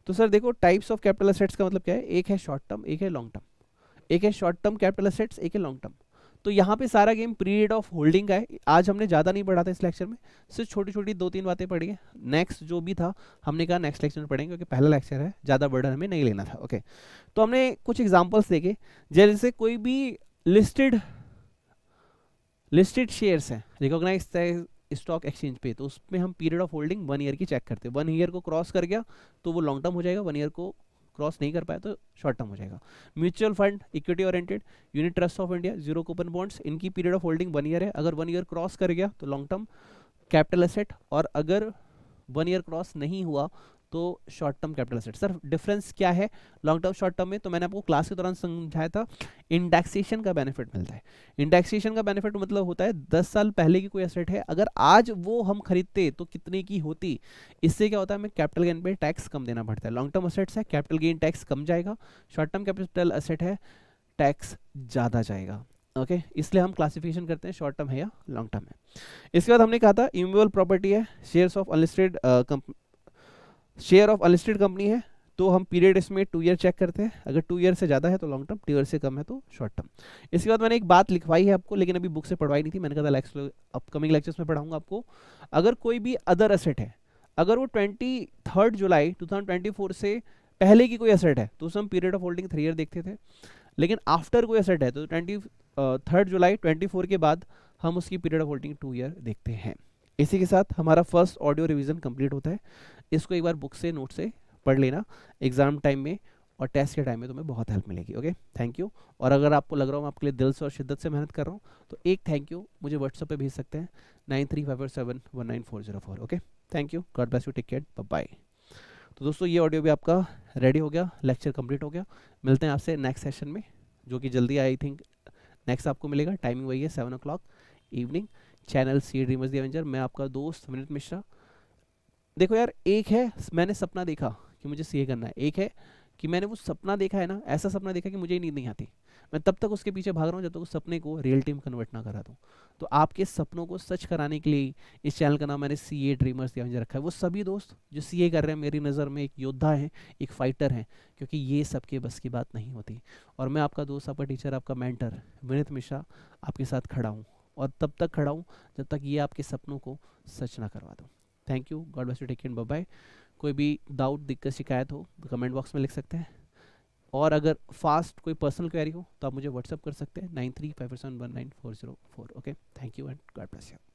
तो सर देखो, टाइप्स ऑफ कैपिटल एसेट्स का मतलब क्या है, एक है शॉर्ट टर्म, एक है लॉन्ग टर्म, एक है शॉर्ट टर्म कैपिटल एसेट्स, एक है लॉन्ग टर्म। तो यहाँ पे सारा गेम पीरियड ऑफ होल्डिंग का है। आज हमने ज़्यादा नहीं पढ़ा था इस लेक्चर में, सिर्फ छोटी छोटी 2-3 बातें पढ़ी है। नेक्स्ट जो भी था हमने कहा नेक्स्ट लेक्चर में पढ़ेंगे, क्योंकि पहला लेक्चर है, ज़्यादा बर्डन हमें नहीं लेना था। ओके, तो हमने कुछ एग्जाम्पल्स देखे, जैसे कोई भी लिस्टेड शेयर्स हैं रिकॉग्नाइज स्टॉक एक्सचेंज पे, तो उसमें हम पीरियड ऑफ होल्डिंग 1 ईयर की चेक करते हैं। 1 ईयर को क्रॉस कर गया तो वो लॉन्ग टर्म हो जाएगा, 1 ईयर को क्रॉस नहीं कर पाया तो शॉर्ट टर्म हो जाएगा। Mutual fund, equity oriented, unit trust of India, zero coupon bonds, इनकी पीरियड ऑफ होल्डिंग 1 ईयर है। अगर 1 ईयर क्रॉस कर गया तो लॉन्ग टर्म कैपिटल एसेट, और अगर 1 ईयर क्रॉस नहीं हुआ तो short term capital asset. Sir difference क्या है लॉन्ग टर्म शॉर्ट टर्म में? तो मैंने आपको क्लास के दौरान समझाया था, इंडेक्सेशन का बेनिफिट मिलता है। इंडेक्सेशन का बेनिफिट मतलब होता है 10 साल पहले की कोई एसेट है, अगर आज वो हम खरीदते तो कितने की होती, इससे क्या होता है, हमें कैपिटल गेन पे टैक्स कम देना पड़ता है। लॉन्ग टर्म एसेट्स है, कैपिटल गेन टैक्स कम जाएगा, शॉर्ट टर्म कैपिटल एसेट है, टैक्स ज़्यादा जाएगा। ओके इसलिए हम क्लासिफिकेशन करते हैं शॉर्ट टर्म है या लॉन्ग टर्म है। इसके बाद हमने कहा था इमूवेबल प्रॉपर्टी है, shares of unlisted share of unlisted company है, तो हम पीरियड इसमें 2 ईयर चेक करते हैं। अगर 2 ईयर से ज़्यादा है तो लॉन्ग टर्म, 2 ईयर से कम है तो शॉर्ट टर्म। इसके बाद मैंने एक बात लिखवाई है आपको, लेकिन अभी बुक से पढ़वाई नहीं थी, मैंने कहा था अपकमिंग लेक्चर्स में पढ़ाऊंगा आपको। अगर कोई भी अदर एसेट है, अगर वो 23 जुलाई 2024 से पहले की कोई एसेट है तो उसे हम पीरियड ऑफ होल्डिंग 3 ईयर देखते थे, लेकिन आफ्टर कोई एसेट है तो 23 जुलाई 24 के बाद हम उसकी पीरियड ऑफ होल्डिंग 2 ईयर देखते हैं। इसी के साथ हमारा फर्स्ट ऑडियो रिवीजन कंप्लीट होता है। इसको एक बार बुक से नोट से पढ़ लेना, एग्जाम टाइम में और टेस्ट के टाइम में तुम्हें बहुत हेल्प मिलेगी। Okay thank you. और अगर आपको लग रहा हो मैं आपके लिए दिल से और शिद्दत से मेहनत कर रहा हूँ तो एक थैंक यू मुझे व्हाट्सएप पे भेज सकते हैं 9354719404। Okay thank you, God bless you, take care, bye bye. तो दोस्तों ये ऑडियो भी आपका रेडी हो गया, लेक्चर कंप्लीट हो गया। मिलते हैं आपसे नेक्स्ट सेशन में, जो कि जल्दी आई थिंक नेक्स्ट आपको मिलेगा। टाइमिंग वही है 7 o'clock evening, channel C dreamers the avenger. मैं आपका दोस्त विनीत मिश्रा। देखो यार, एक है मैंने सपना देखा कि मुझे सीए करना है, एक है कि मैंने वो सपना देखा है ना, ऐसा सपना देखा कि मुझे ही नींद नहीं आती, मैं तब तक उसके पीछे भाग रहा हूँ जब तक उस सपने को रियलिटी में कन्वर्ट ना करा दूँ। तो आपके सपनों को सच कराने के लिए इस चैनल का नाम मैंने सीए ड्रीमर्स द एवेंजर रखा है। वो सभी दोस्त जो सीए कर रहे हैं मेरी नज़र में एक योद्धा है, एक फाइटर है, क्योंकि ये सबके बस की बात नहीं होती। और मैं आपका दोस्त, आपका टीचर, आपका मेंटर विनीत मिश्रा आपके साथ खड़ा हूँ, और तब तक खड़ा हूँ जब तक ये आपके सपनों को सच ना करवा दूँ। Thank you, God bless you, take care, bye bye. कोई भी डाउट, दिक्कत, शिकायत हो तो कमेंट बॉक्स में लिख सकते हैं, और अगर फास्ट कोई पर्सनल क्वेरी हो तो आप मुझे व्हाट्सअप कर सकते हैं 9357199404। Okay thank you and God bless you.